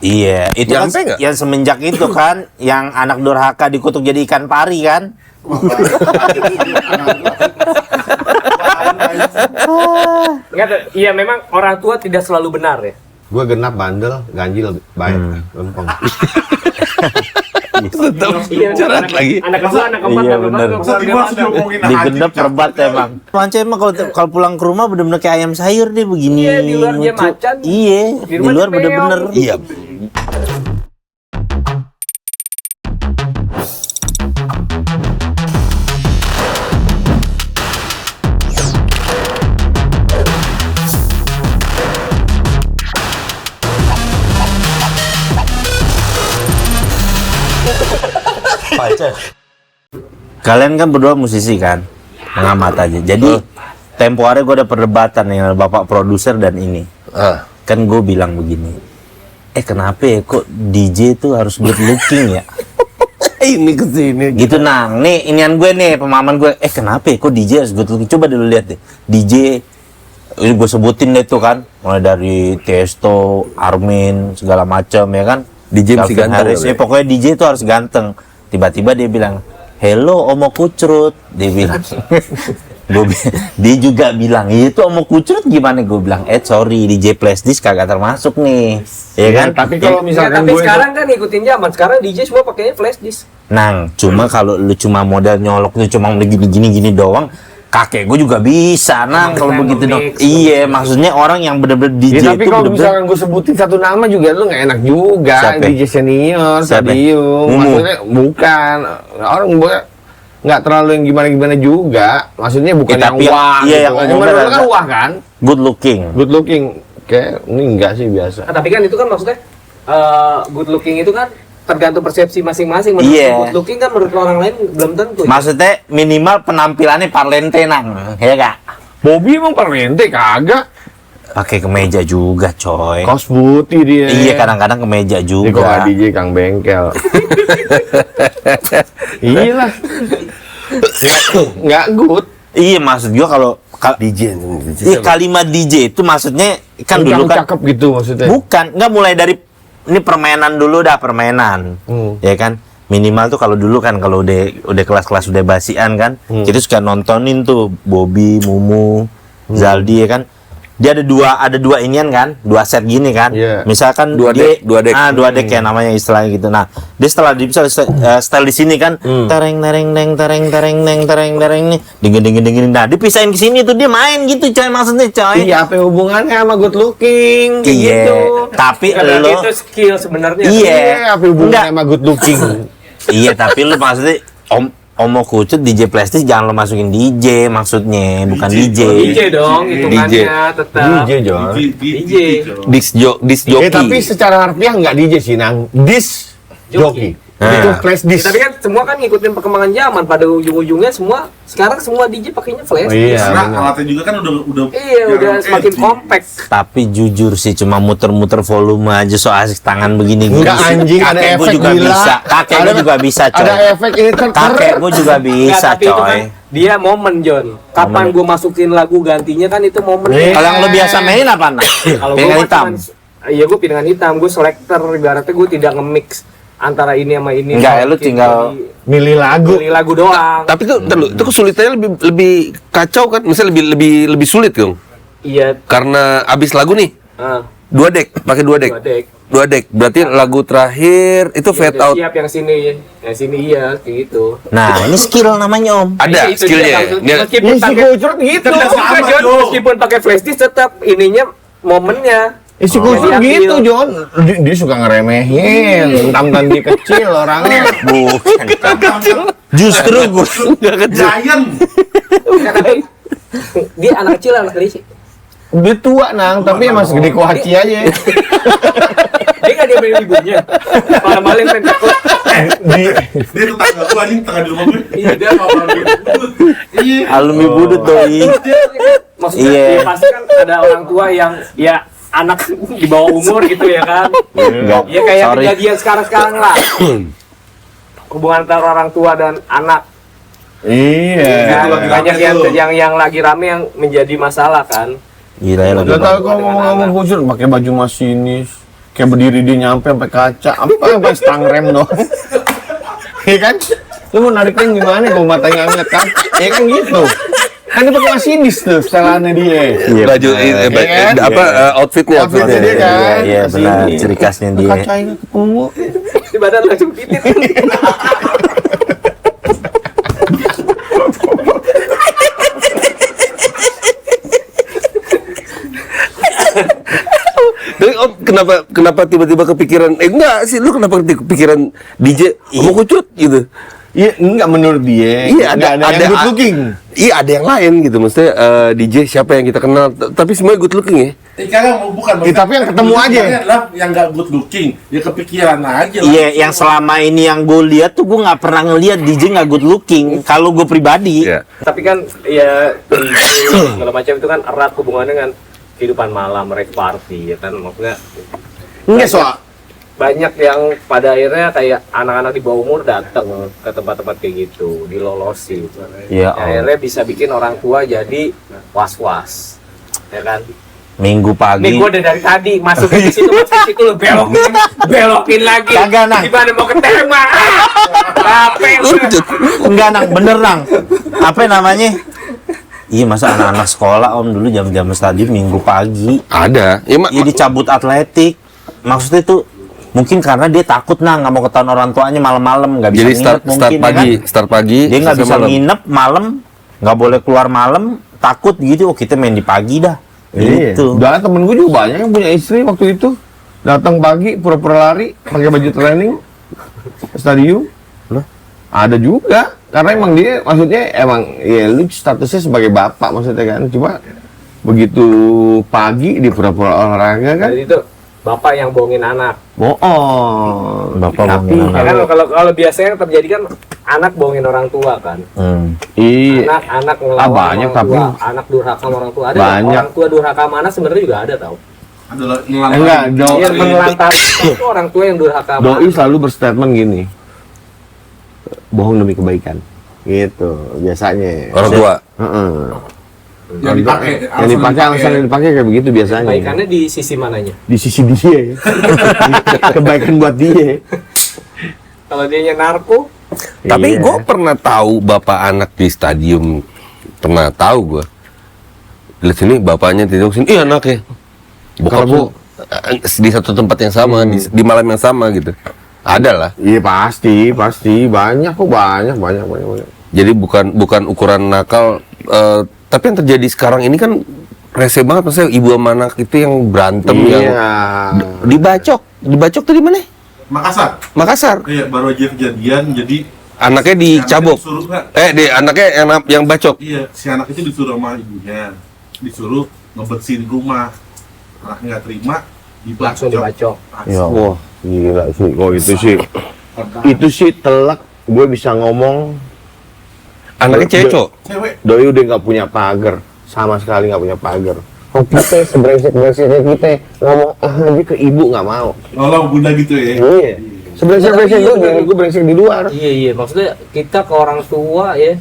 Iya, itu kan yang semenjak itu kan, yang anak durhaka dikutuk jadi ikan pari kan? Iya memang orang tua tidak selalu benar ya. Gue genap, bandel, ganjil, baik, lempeng. Tetap curhat lagi. Anak kedua, anak keempat, Iya bener. Di genep perbat emang. Manca emang kalau pulang ke rumah bener-bener kayak ayam sayur deh begini. Iya, di luar dia lucu. macan. Iya, di luar dia bener-bener. meong. Iya. Kalian kan berdua musisi kan, pengamat aja. Jadi tempo hari gue ada perdebatan dengan bapak produser dan ini. Kan gue bilang begini, kenapa ya kok DJ itu harus good looking ya? Ini kesini. Gitu nang, nih inian gue nih, pemahaman gue. Kenapa ya kok DJ harus good looking? Coba dulu lihat deh, DJ. Gue sebutin deh tuh kan, mulai dari Tiesto, Armin, segala macam ya kan. DJ mesti ganteng. Pokoknya DJ itu harus ganteng. Tiba-tiba dia bilang, hello Omo Kucrut, dia bilang. Dia juga bilang, itu Omo Kucrut gimana? Gue bilang, sorry, DJ Flashdisk kagak termasuk nih, ya kan? Tapi kalau misalkan tapi sekarang kan ikutin zaman, sekarang DJ semua pakainya flash disk. Nang, cuma kalau lu cuma modal nyolok, lu cuma gini doang, kakek gue juga bisa, Nang, kalau begitu dong. Iya, maksudnya orang yang bener-bener DJ ya, tapi itu kalau bener-bener. misalkan gue sebutin satu nama juga lu nggak enak juga. Siapa? DJ senior, Siapa? Stadium, Mumu. maksudnya bukan orang nggak terlalu yang gimana juga. Maksudnya bukan yang tapi wah. iya, gitu. yang Yang umumnya kan ada- wah kan, Good looking. good looking. Kayak ini enggak sih biasa. Tapi kan itu kan maksudnya good looking itu kan tergantung persepsi masing-masing. Menurut Iya. good looking kan menurut orang lain belum tentu. Maksudnya minimal penampilannya parlente, Nang, ya gak? Bobby emang parlente kagak. Pakai kemeja juga, coy. Kaos putih dia. Iya, kadang-kadang kemeja Ini kok juga. DJ Kang Bengkel. Iya lah. Nggak good. Iya, maksud gua kalau DJ. iya, kalimat DJ itu maksudnya kan dulu kan cakep gitu maksudnya. bukan, nggak mulai dari ini permainan dulu dah, permainan. Ya kan? Minimal tuh kalau dulu kan kalau udah kelas-kelas udah basian kan, kita suka nontonin tuh Bobby, Mumu, Zaldi ya kan. Dia ada dua inian kan, dua set gini kan. Iya. Misalkan Dua dia, deck, dua deck. dua deck ya namanya istilahnya gitu. Nah, dia setelah di style di sini kan, tereng nih, dingin. Nah, dipisahin ke sini tuh dia main gitu coy, maksudnya coy. Iya, apa hubungannya sama good looking? Kayak Iya, gitu. tapi Karena lo itu skill sebenarnya. iya, Apa hubungannya enggak. sama good looking? Iya, tapi lu maksudnya Omo Kucut DJ Plastis jangan lo masukin DJ maksudnya, bukan DJ. DJ dong, hitungannya tetap. DJ John. DJ. Disc jockey. Tapi secara harfiah nggak DJ sih, Nang. Disc jockey. Itu flash disc. Tapi kan semua kan ngikutin perkembangan zaman, pada ujung-ujungnya sekarang semua DJ pakainya flash. Oh, iya. Karena alatnya juga kan udah Iya, udah semakin compact. Tapi jujur sih cuma muter-muter volume aja so asik tangan begini. Enggak, anjing, ada Kakek gue efek juga gila. bisa. Kakek gue juga bisa, coy. Ada efek ini Kakek gue juga bisa, Tapi itu kan coy. dia momen, John. Kapan Momen. gue masukin lagu gantinya kan itu momen. Iya. Kalau yang lo biasa main apa, Nak? Kalau Piringan gue hitam. iya gue piringan hitam, gue selector, ibaratnya gue tidak nge-mix antara ini sama ini. Enggak, ya, lu Bikin tinggal jadi- milih lagu. pilih lagu doang. Tapi tuh, ntar lu, itu kesulitannya lebih kacau kan? Misalnya lebih sulit dong. Iya. Karena abis lagu nih, ah, dua deck, pakai dua deck. dua deck. Dua deck. Berarti lagu terakhir itu Iya, fade udah out. Siap yang sini iya kayak gitu. Nah, ini skill namanya, Om. Ada Iya, itu skillnya. dia, Dia, meskipun Ini si pakai Kucrut gitu. Tetap sama, John. Meskipun pakai flash disk tetap ininya momennya. Si Kucrut Jadi gitu, ambil. John. Dia suka ngeremehin. Mentang-mentang dia kecil orangnya. Bukan. Justru gue nggak kecil. Giant. Ya, tapi dia anak kecil, anak kecil. Dia tua, Nang, tapi masih gede kuaci aja. Dia nggak dia main ibunya. Malam-malam main takut. Dia tetangga gua anjing, tetangga di rumah gue. Iya, dia Iya. alumni budut doi. maksudnya Iya. ya pasti kan ada orang tua yang ya anak di bawah umur gitu ya kan. Enggak. Ya kayak Sorry. kejadian sekarang lah. Hubungan antara orang tua dan anak. Iya. Kan? lagi Banyak rame tuh. yang lagi rame yang menjadi masalah kan. Gila ya lagi. Lo tau Dengan kalau ngomong-ngomong anak. Kucrut pakai baju masinis. kayak berdiri dia nyampe sampai kaca, sampai stang rem doang. Iya kan? Lu mau nariknya gimana kalau matanya ngeliat kaca? Ya kan gitu. Kan dia pakai Mercedes tuh setelannya dia. Iya, Baju benar. outfitnya Outfitnya dia kan. Iya, benar. Kesini. Ciri khasnya dia. Kacanya ketemu. Di badan langsung titit. Tapi Om, kenapa tiba-tiba kepikiran? Enggak sih, lu kenapa kepikiran DJ mau kucut gitu? Iya, enggak menurut dia. Iya, Nggak ada yang good looking. Iya, ada yang lain gitu. Maksudnya DJ siapa yang kita kenal, tapi semuanya good looking ya. Kalau bukan. Tapi yang ketemu aja. Maksudnya adalah yang nggak good looking, ya kepikiran aja. lah. Iya, yang selama ini yang gue lihat tuh gue nggak pernah ngelihat DJ nggak good looking. Kalau gue pribadi, Iya. Tapi kan ya segala macam itu kan erat hubungannya dengan kehidupan malam, rave party ya kan, maksudnya Enggak soal. banyak yang pada akhirnya kayak anak-anak di bawah umur datang ke tempat-tempat kayak gitu, dilolosi. Iya, Akhirnya bisa bikin orang tua jadi was-was, ya kan? Minggu pagi. Nih gue udah dari tadi masukin ke situ, lu belokin lagi. Kagak, Nang. Gimana mau ke tema? Capek udah. Enggak, Nang, bener, Nang. Apa namanya? Iya, masa anak-anak sekolah Om dulu jam-jam stadium Minggu pagi. Ada. Ya, Iya, dicabut atletik. Maksudnya itu mungkin karena dia takut nggak mau ketahuan orang tuanya malam-malam, nggak bisa jadi nginep start mungkin, ya pagi, kan? start pagi. Dia nggak selesai bisa malam. nginep malam, nggak boleh keluar malam, takut gitu. Oh, kita main di pagi dah. Gitu. Dan temen gue juga banyak yang punya istri waktu itu. Datang pagi, pura-pura lari, pakai baju training ke stadium. Ada juga. Karena emang dia, maksudnya emang, ya lu statusnya sebagai bapak maksudnya kan. Cuma begitu pagi di pura-pura olahraga kan. Jadi itu bapak yang bohongin anak. Bohong. Bapak Tapi bohongin Ya kan kalau biasanya yang terjadi kan anak bohongin orang tua kan. iya. Anak ngelawan banyak orang tua, tapi- anak durhaka sama orang tua. Ada Banyak. orang tua durhaka sama anak sebenarnya juga ada tau. Adalah Enggak, Yang menelantarkan itu orang tua yang durhaka sama Doi anak. selalu berstatement gini. Bohong demi kebaikan. Gitu, biasanya. Orang tua. Heeh. yang dipakai. Yang dipakai, alasan yang dipakai kayak begitu biasanya. Kebaikannya di sisi mananya? Di sisi dia ya. Kebaikan buat dia. Kalau dia narko, Tapi Iya. gue pernah tahu bapak anak di stadium, pernah tahu gue. Lihat sini bapaknya tidur sini, iya anaknya. Bokap Kalau lu di satu tempat yang sama, di malam yang sama gitu. Ada lah. Iya pasti banyak kok banyak. Jadi bukan ukuran nakal. Tapi yang terjadi sekarang ini kan rese banget, maksudnya ibu sama anak itu yang berantem yang Iya. dibacok tuh di mana? Makassar. Makassar. Iya, baru aja kejadian. Jadi Anaknya dicabok. disuruh nggak? Anaknya yang bacok. Iya, si anak itu disuruh sama ibunya, disuruh ngebersihin rumah. Anak nggak terima, langsung dibacok. Ya, wah, gila sih. Oh itu sih telak. Gue bisa ngomong. Anaknya cewek cowok. Cewek. Doi udah nggak punya pagar, sama sekali nggak punya pagar. Oh kita sebrengsek-brengseknya kita ngomong aja ke ibu nggak mau. Nolong bunda gitu ya. Iya. Sebrengsek-brengsek gue brengsek di luar. Iya, maksudnya kita ke orang tua ya,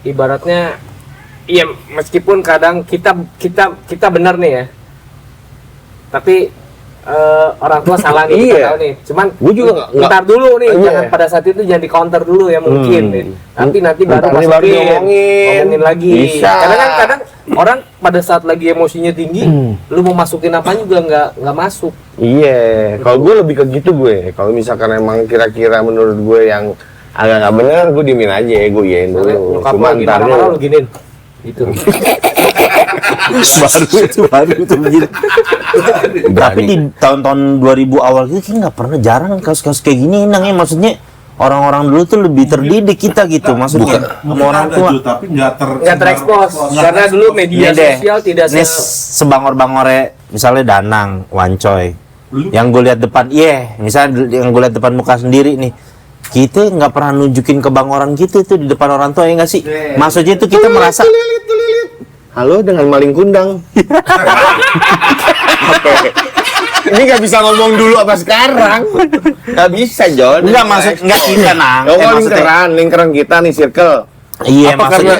ibaratnya, iya meskipun kadang kita benar nih ya, tapi orang tua salah nih, kita Iya. tahu nih. Cuman Gua juga nggak- ntar dulu nih, Iya. jangan pada saat itu jangan di counter dulu ya mungkin. Nih. Nanti baru Ntar baru masukin, diomongin. lagi. Bisa. Kadang orang pada saat lagi emosinya tinggi, lu mau masukin apa juga nggak masuk. Iya. Kalau gue lebih ke gitu gue. Kalau misalkan emang kira-kira menurut gue yang agak nggak benar, gue diemin aja, gue iyain dulu. Nyokap Cuma lagi ntar marah-marah lu giniin. Gitu. baru itu begini. Tapi di tahun-tahun 2000 awal itu kayak nggak pernah, jarang kasus-kasus kayak gini Nang ya. Maksudnya orang-orang dulu tuh lebih terdidik kita gitu, maksudnya sama orang ada, tua. Ju, tapi nggak terekspos karena dulu media Ini deh, sosial tidak ini sebangor-bangore misalnya Danang, Wancoy. Yang gue lihat depan, misalnya yang gue lihat depan muka sendiri nih, kita nggak pernah nunjukin kebangoran kita itu di depan orang tua, ya nggak sih? Maksudnya itu kita merasa halo dengan maling kundang. Ini nggak bisa ngomong dulu apa sekarang? Nggak bisa, John. nggak maksud nggak kita Nang. Oh, Maksudnya, lingkaran kita nih circle. iya apa maksudnya.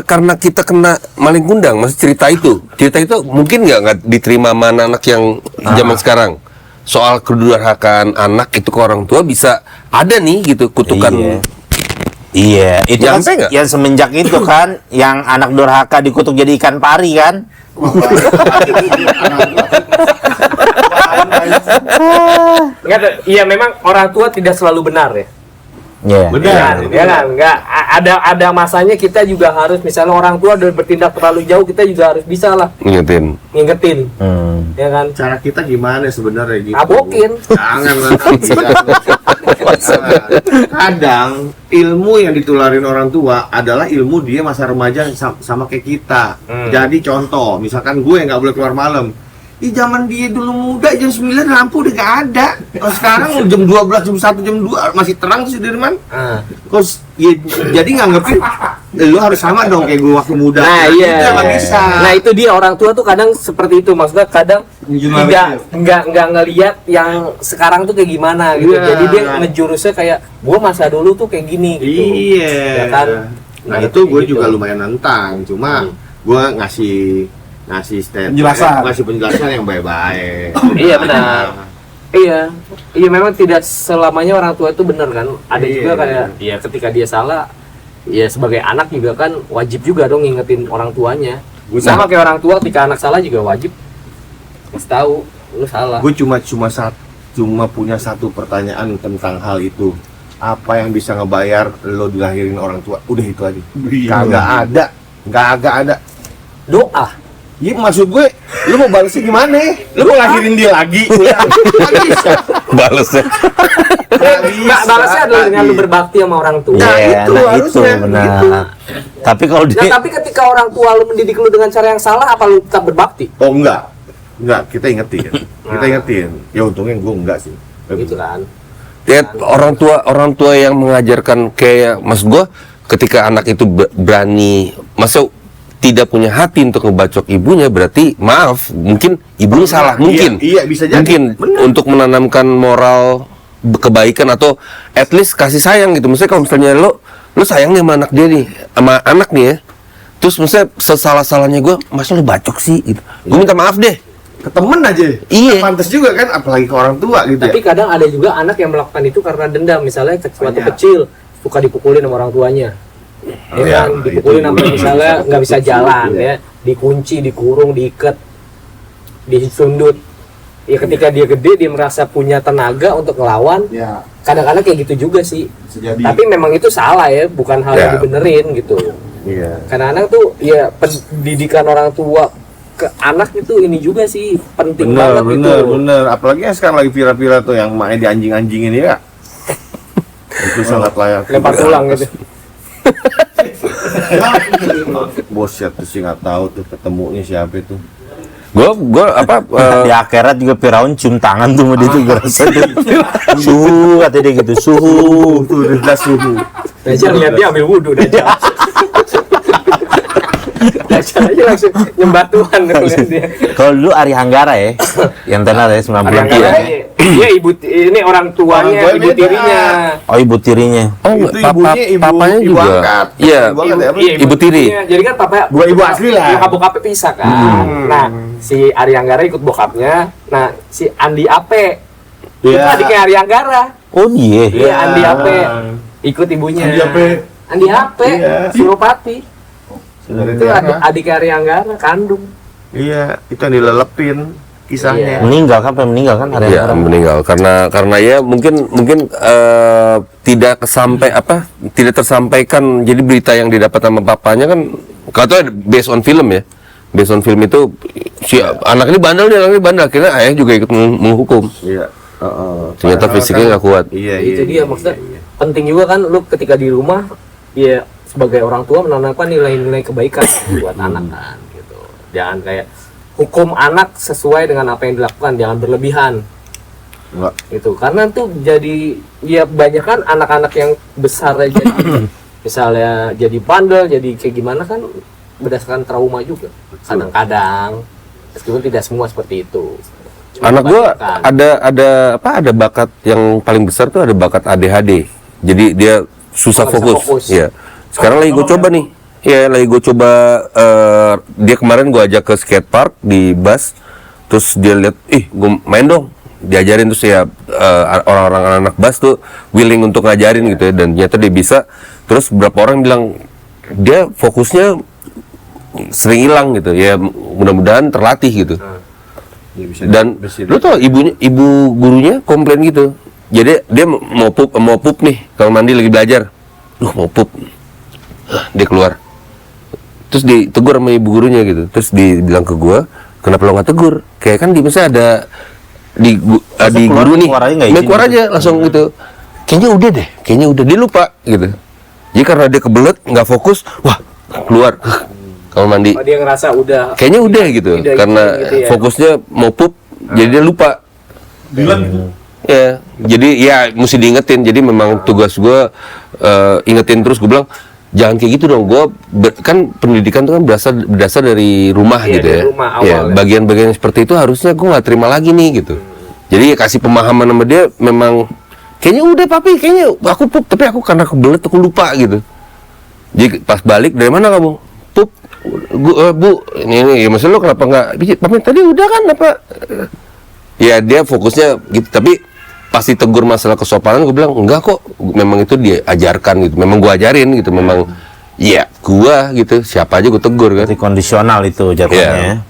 karena kita kena maling kundang, maksud cerita itu mungkin nggak diterima sama anak yang zaman sekarang. soal kedurhakaan anak itu ke orang tua bisa ada nih gitu kutukan. Iya, itu kan Nyampe nggak? yang semenjak itu kan, yang anak durhaka dikutuk jadi ikan pari kan? Iya memang orang tua tidak selalu benar ya. Iya. Benar. Ya kan, nggak ada masanya kita juga harus misalnya orang tua udah bertindak terlalu jauh kita juga harus bisa lah ngingetin, ya kan. Cara kita gimana sebenarnya gitu? Abokin. Jangan nanti. Kadang ilmu yang ditularin orang tua adalah ilmu dia masa remaja sama kayak kita. Jadi contoh, misalkan gue nggak boleh keluar malam. Di zaman dia dulu muda jam 9 lampu udah gak ada. Kalau sekarang jam 12, jam 1, jam 2 masih terang sih Sudirman. Terus ya, jadi nganggepin lu harus sama dong kayak gue waktu muda. Nah iya. Itu nggak bisa. Nah itu dia orang tua tuh kadang seperti itu, maksudnya kadang nggak ngelihat yang sekarang tuh kayak gimana gitu. Iya. Jadi dia ngejurusnya kayak gua masa dulu tuh kayak gini gitu. Iya. Ya kan? Nah Kayak itu gue gitu. juga lumayan nentang. Cuma gue ngasih Penjelasan. ngasih penjelasan yang baik-baik. Iya benar. Iya memang tidak selamanya orang tua itu benar kan. Ada Iya. juga kayak ya ketika dia salah, ya sebagai anak juga kan wajib juga dong ngingetin orang tuanya. Sama kayak orang tua ketika anak salah juga wajib kasih tahu lu salah. Gue cuma punya satu pertanyaan tentang hal itu. Apa yang bisa ngebayar lo dilahirin orang tua? Udah itu aja. Kagak ada. Doa. Iya maksud gue, lu mau balesnya gimana? Lu mau lahirin dia lagi? Nggak bisa. Balesnya. Nggak balasnya adalah dengan lu berbakti sama orang tua. Nah, Iya, itu nah itu harusnya, benar. gitu. Tapi kalau Nah, dia tapi ketika orang tua lu mendidik lu dengan cara yang salah, apa lu tetap berbakti? Oh enggak, kita ingetin. Ya untungnya gue enggak sih. Gitu kan. Ya, orang tua yang mengajarkan kayak mas gua ketika anak itu berani masa tidak punya hati untuk ngebacok ibunya, berarti maaf mungkin ibunya salah, mungkin Iya, bisa jadi. mungkin Bener. untuk menanamkan moral kebaikan atau at least kasih sayang gitu. Maksudnya kalau misalnya lo sayang nih sama anak dia nih, sama anak nih ya, terus maksudnya sesalah-salahnya gue masa lo bacok sih gitu, gue minta maaf deh. Ke temen aja. Iya. Pantes juga kan, apalagi ke orang tua gitu Tapi ya. kadang ada juga anak yang melakukan itu karena dendam. Misalnya waktu Banyak. kecil suka dipukulin sama orang tuanya. Ya Iya, kan, dipukulin itu sampai juga misalnya bisa. nggak bisa jalan Iya. ya, dikunci, dikurung, diikat, disundut. Ya ketika dia gede dia merasa punya tenaga untuk ngelawan. Ya, Kadang-kadang kayak gitu juga sih. bisa jadi. Tapi memang itu salah ya, bukan hal yang Ya. dibenerin gitu. Iya. Kadang-kadang tuh ya pendidikan orang tua ke anak itu ini juga sih penting banget gitu. Bener. Apalagi yang sekarang lagi viral-viral tuh yang main di anjing-anjingin ya. Itu sangat layak. Lempar tulang gitu. Bos ya tuh sih nggak tahu tuh ketemunya siapa itu. Gue apa di akhirat juga Firaun cium tangan tuh sama dia tuh, gue rasa tuh. Suhu kata dia gitu, suhu. Tuh udah suhu. Dajjal lihat dia ambil wudhu Dajjal. Dajjal aja langsung nyembah Tuhan tuh lihat dia. Kalau dulu Ari Hanggara ya, yang tenar ya 90 Kadang-kadang ya. dia ibu ini orang tuanya, Orang ibu tuanya tirinya. Oh ibu tirinya. oh Itu ibunya papanya ibu juga angkat. iya Ibu angkat ya, apa? Ibu tiri. tirinya. Jadi kan papa Bukan ibu asli lah. Bokapnya pisah kan. Nah, si Ari Hanggara ikut bokapnya. Nah, si Andi Ape itu Iya. adiknya Ari Hanggara. Oh iya. Iya, Andi Ape ikut ibunya. Andi Ape, Iya. Suropati. Saudara Itu dia. adik Ari Hanggara kandung. Iya, itu yang dilelepin kisahnya. Meninggal kan, meninggal kan Ari Ya Hanggara. meninggal karena ya mungkin tidak tidak tersampaikan, jadi berita yang didapat sama papanya kan katanya based on film ya, based on film itu si anak ini bandel, akhirnya ayah juga ikut menghukum, Iya. ternyata fisiknya nggak kuat. Iya, Itu iya. dia maksudnya penting juga kan lu ketika di rumah ya sebagai orang tua menanamkan nilai-nilai kebaikan buat anak kan gitu. Jangan kayak hukum anak sesuai dengan apa yang dilakukan, jangan berlebihan Enggak. gitu. Karena tuh jadi ya banyak kan anak-anak yang besar aja jadi misalnya jadi bandel, jadi kayak gimana kan berdasarkan trauma juga. Kadang-kadang meskipun tidak semua seperti itu. Cuma Anak gua kebanyakan. ada bakat yang paling besar tuh, ada bakat ADHD. Jadi dia susah Nggak bisa fokus. fokus. Iya. Sekarang lagi gue coba nih. Iya, lagi gue coba dia kemarin gue ajak ke skate park di bus. Terus dia lihat, gue main dong. diajarin terus ya orang-orang anak bas tuh willing untuk ngajarin gitu ya, dan ternyata dia bisa. Terus beberapa orang bilang dia fokusnya sering hilang gitu ya, mudah-mudahan terlatih gitu. Dan lu tau ibu gurunya komplain gitu, jadi dia mau pup nih kalau mandi lagi belajar, mau pup, dia keluar, terus ditegur sama ibu gurunya gitu, terus dibilang ke gua, kenapa lo nggak tegur, kayak kan di misalnya ada di guru nih, main keluar aja langsung gitu, kayaknya udah dia lupa gitu, jadi karena dia kebelet nggak fokus, wah keluar kalau mandi. Oh, dia ngerasa udah kayaknya udah gitu, karena gitu ya. fokusnya mau pup, jadi dia lupa. Bilang Ya, jadi ya mesti diingetin. Jadi memang tugas gue ingetin terus. Gue bilang jangan kayak gitu dong. Kan pendidikan itu kan berdasar dari rumah Iya, gitu dari ya. rumah Ya, awal ya. bagian-bagian seperti itu harusnya gue nggak terima lagi nih gitu. Jadi ya kasih pemahaman sama dia, memang kayaknya udah papi, kayaknya aku pup, tapi aku karena kebelet aku lupa gitu. Jadi pas balik, dari mana kamu? Pup, bu, ini ya maksud lo kenapa nggak? Papi tadi udah kan apa? Ya dia fokusnya gitu, tapi pasti tegur masalah kesopanan, gue bilang enggak kok, memang itu diajarkan gitu, memang gue ajarin gitu, memang ya gue gitu, siapa aja gue tegur kan. Berarti kondisional itu jatuhnya. Iya.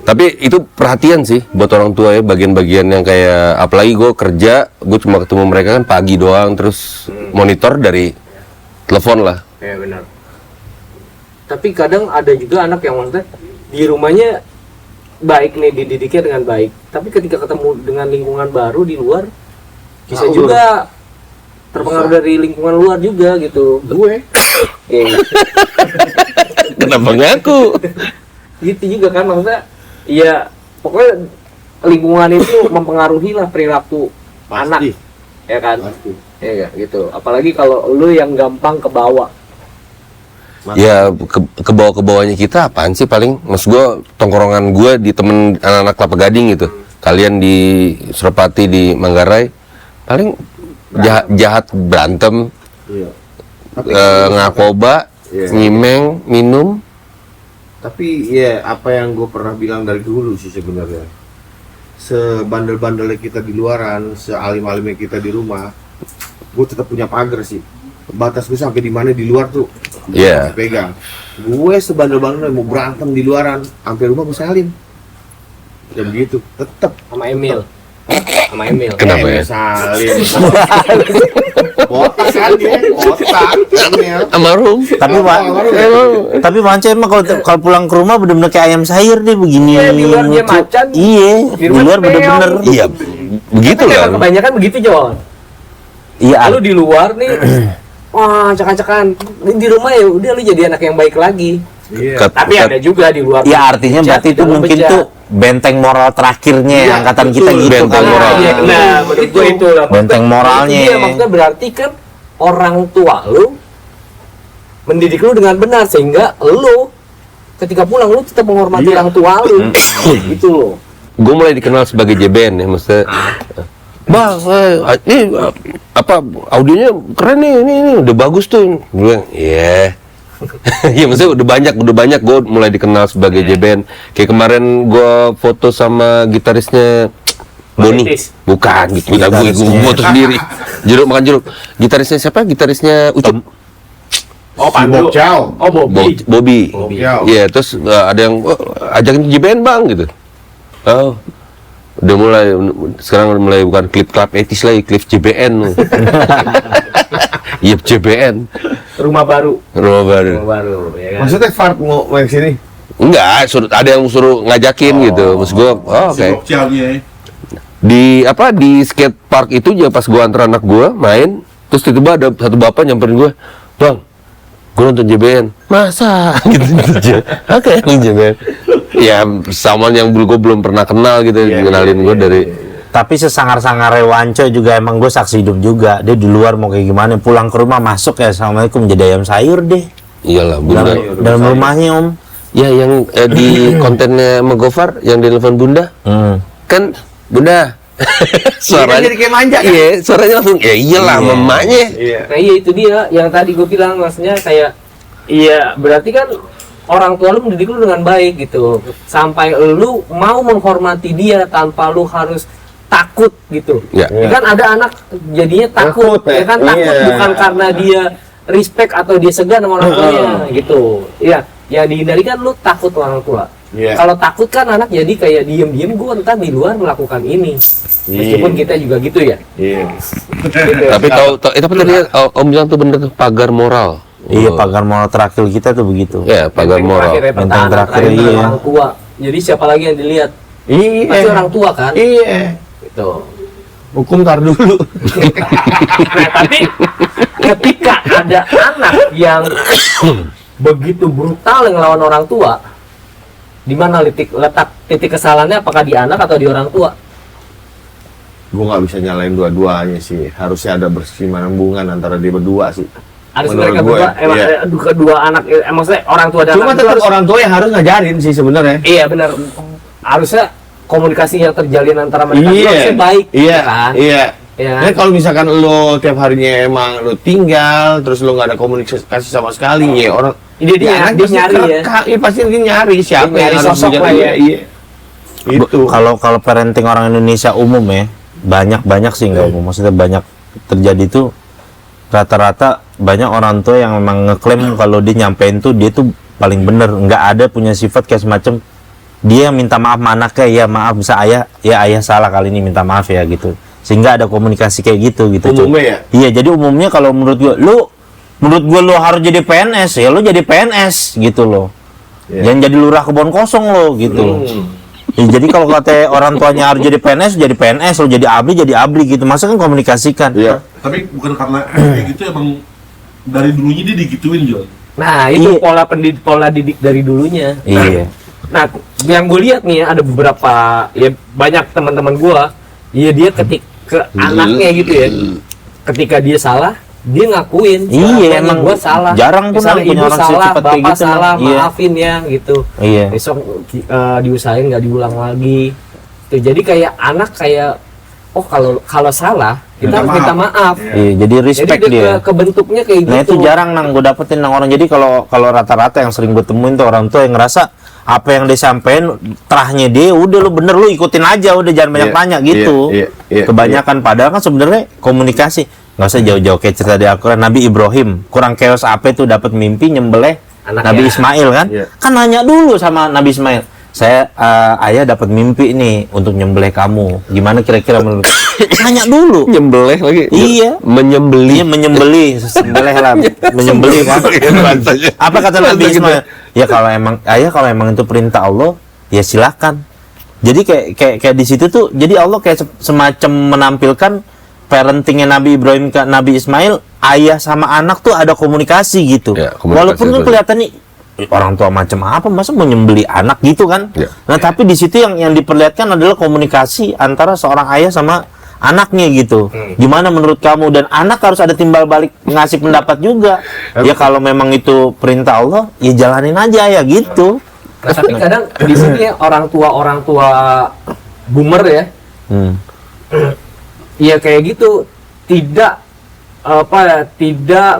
Tapi itu perhatian sih buat orang tua ya, bagian-bagian yang kayak, apalagi gue kerja, gue cuma ketemu mereka kan pagi doang, terus monitor dari telepon lah. Ya benar. Tapi kadang ada juga anak yang maksudnya di rumahnya baik nih, dididiknya dengan baik, tapi ketika ketemu dengan lingkungan baru di luar bisa juga terpengaruh dari lingkungan luar juga gitu. Gue Kenapa ngaku? gitu juga kan, maksudnya ya pokoknya lingkungan itu mempengaruhi lah perilaku anak, ya kan? Ya gitu. Apalagi kalau lu yang gampang ke bawah. Ya ke bawah-bawahnya kita apaan sih paling? Maksud gue tongkrongan gue di temen anak-anak Kelapa Gading gitu. Kalian di Suropati, di Manggarai, paling jahat berantem, ngakoba, nyimeng, minum. Tapi ya apa yang gue pernah bilang dari dulu sih sebenarnya, sebandel-bandelnya kita di luaran, sealim-alimnya kita di rumah, gue tetap punya pagar sih. Batas gue sampai di mana di luar tuh, Iya. pegang. Gue sebandel-bandelnya mau berantem di luaran, sampai rumah gue salim. Ya begitu, tetap Sama Emil. Sama Emil. Kenapa ya? salim. Botak kan dia, botak. Emil. Almarhum. Tapi Manca emang kalau pulang ke rumah bener-bener kayak ayam sayur deh begini. Iya, di luar dia macan. Iya, Di di rumah luar dia bener-bener. meong. Iya, begitu Tapi lah. emang kebanyakan begitu, Jon. Iya, Lu di luar nih, wah acak-acakan. Di rumah ya udah lu jadi anak yang baik lagi. Iya. Tapi ada juga di luar. ya artinya bejat, berarti itu dalam mungkin bejat. tuh benteng moral terakhirnya Iya, angkatan betul. kita gitu Benteng kan. moral. Iya, nah, menurut gue itu lah. Benteng moralnya. Iya, maksudnya berarti kan orang tua lu mendidik lu dengan benar sehingga lu ketika pulang lu tetap menghormati orang tua lu. Gitu loh. Gue mulai dikenal sebagai JBN ya, maksudnya. Bang, ini apa audionya keren nih, ini udah bagus tuh. Gue bilang, iya. Iya, maksudnya udah banyak gue mulai dikenal sebagai JBN. Kayak kemarin gue foto sama gitarisnya Boni. Politis. Bukan, gitu. Gue foto sendiri. Jeruk makan jeruk. Gitarisnya siapa? Gitarisnya Ucup. Oh, Pandu. Bokcau. Oh, Bobby. Bobby. Bokcau. Iya, terus ada yang ajakin JBN bang gitu. Oh, udah mulai sekarang udah mulai bukan klip klub etis lagi, klip JBN. Iya JBN. Rumah baru. Rumah baru. Rumah baru, ya kan? Maksudnya Fart mau main sini? Enggak, ada yang suruh ngajakin gitu. Maksud gua, oh, si oke. Bokcialnya ya. Di skate park itu aja pas gua antar anak gua main, terus tiba-tiba ada satu bapak nyamperin gua, "Bang, gua nonton JBN." "Masa?" gitu aja. Oke, JBN. Ya, sama yang gua belum pernah kenal gitu, kenalin gua dari Tapi sesangar-sangarnya Wanco juga emang gue saksi hidup juga. Dia di luar mau kayak gimana, pulang ke rumah masuk ya assalamualaikum jadi ayam sayur deh. iyalah bunda. Dalam rumahnya om. Ya yang di kontennya sama Gofar yang di telepon bunda, kan bunda suaranya jadi kayak manja, kan? Iya, suaranya langsung ya iyalah mamanya. Nah iya itu dia yang tadi gue bilang, maksudnya kayak iya berarti kan orang tua lu mendidik lu dengan baik gitu sampai lu mau menghormati dia tanpa lu harus takut gitu. Ya. Ya kan ada anak jadinya takut, Takut, ya kan takut iya. bukan karena dia respect atau dia segan sama orang tuanya gitu. Iya, yang dihindari kan lu takut sama orang tua. Iya. Kalau takut kan anak jadi kayak diem-diem gue ntar di luar melakukan ini. Meskipun kita juga gitu ya. Iya. Gitu. Tapi tapi tadi Om bilang tuh bener tuh, pagar moral. Iya, pagar moral terakhir kita tuh begitu. Ya, pagar Benteng moral. terakhir ya, Benteng pertahanan terakhir, terakhir iya. orang tua. Jadi siapa lagi yang dilihat? Iya. Pasti orang tua kan? Iya. Gitu. Hukum tar dulu. Nah, tapi ketika ada anak yang begitu brutal yang ngelawan orang tua, di mana letak titik kesalahannya, apakah di anak atau di orang tua? Gue nggak bisa nyalain dua-duanya sih. Harusnya ada berkesinambungan antara dia berdua sih. Harus Menurut mereka gue, berdua, emang iya. kedua anak, maksudnya orang tua dan Cuma anak itu tetap harus- orang tua yang harus ngajarin sih sebenarnya. Iya benar. Harusnya komunikasi yang terjalin antara mereka itu harusnya baik, Iya, kan? iya. Iya. Nah, kalau misalkan lo tiap harinya emang lo tinggal, terus lo nggak ada komunikasi sama sekali, ya orang Dia anak dia pasti nyari ya. Iya, pasti dia nyari siapa Dia nyari yang harus sosok menjadi- lah ya. Iya. Itu. Kalau parenting orang Indonesia umum ya, banyak sih nggak umum. Maksudnya banyak terjadi tuh rata-rata banyak orang tua yang memang ngeklaim kalau dia nyampein tuh dia tuh paling bener, nggak ada punya sifat kayak semacam dia yang minta maaf sama anaknya, ya maaf bisa ayah, ya ayah salah kali ini minta maaf ya gitu, sehingga ada komunikasi kayak gitu Cuy. Umumnya ya? Iya, jadi umumnya kalau menurut gua lu harus jadi PNS, ya lu jadi PNS gitu loh. Iya. Jangan jadi lurah kebon kosong lo gitu. Ya, jadi kalau kata orang tuanya harus jadi PNS lo jadi abri gitu. Masa kan komunikasikan. Iya. Tapi bukan karena kayak gitu, emang dari dulunya dia digituin, Jon. Nah itu Iya. pola didik dari dulunya. Iya. Nah, yang gue lihat nih ada beberapa ya banyak teman-teman gue, ya dia ketika anaknya gitu ya, ketika dia salah, dia ngakuin. Iya, emang gue salah. jarang tuh Misalnya punya ibu orang salah, secepat kayak bapak gitu, salah, Iya. maafin ya gitu. Iya. Besok diusahain nggak diulang lagi. Tuh, jadi kayak anak kayak oh kalau salah kita harus minta maaf. Iya, jadi respect Jadi dia. kebentuknya kayak gitu. Nah itu jarang gue dapetin orang. Jadi kalau rata-rata yang sering gue temuin tuh orang tua yang ngerasa apa yang disampaikan terahnya dia udah lu bener lu ikutin aja, udah jangan banyak Iya, tanya gitu. iya, Kebanyakan padahal kan sebenarnya komunikasi nggak usah jauh-jauh kayak cerita di Al-Quran Nabi Ibrahim kurang chaos apa itu dapat mimpi nyembelih Anaknya. Nabi Ismail kan? Iya. Kan nanya dulu sama Nabi Ismail. Saya ayah dapat mimpi nih untuk nyembelih kamu. Gimana kira-kira menurut? Nanya dulu. Nyembelih lagi. Iya. Menyembelih. Dia menyembelih, sembelih lah, menyembelih kan. Apa kata Nabi Ismail? Ya kalau emang itu perintah Allah, ya silakan. Jadi kayak di situ tuh, jadi Allah kayak semacam menampilkan parentingnya Nabi Ibrahim ke Nabi Ismail, ayah sama anak tuh ada komunikasi gitu. Ya, komunikasi Walaupun kan itu. kelihatan nih orang tua macam apa, masa mau nyembeli anak gitu kan? Ya. Nah tapi di situ yang diperlihatkan adalah komunikasi antara seorang ayah sama anaknya gitu. Gimana menurut kamu? Dan anak harus ada timbal balik ngasih pendapat juga. Ya kalau memang itu perintah Allah, ya jalanin aja ya gitu. Nah, tapi kadang di sini ya, orang tua boomer ya, Hmm. ya kayak gitu tidak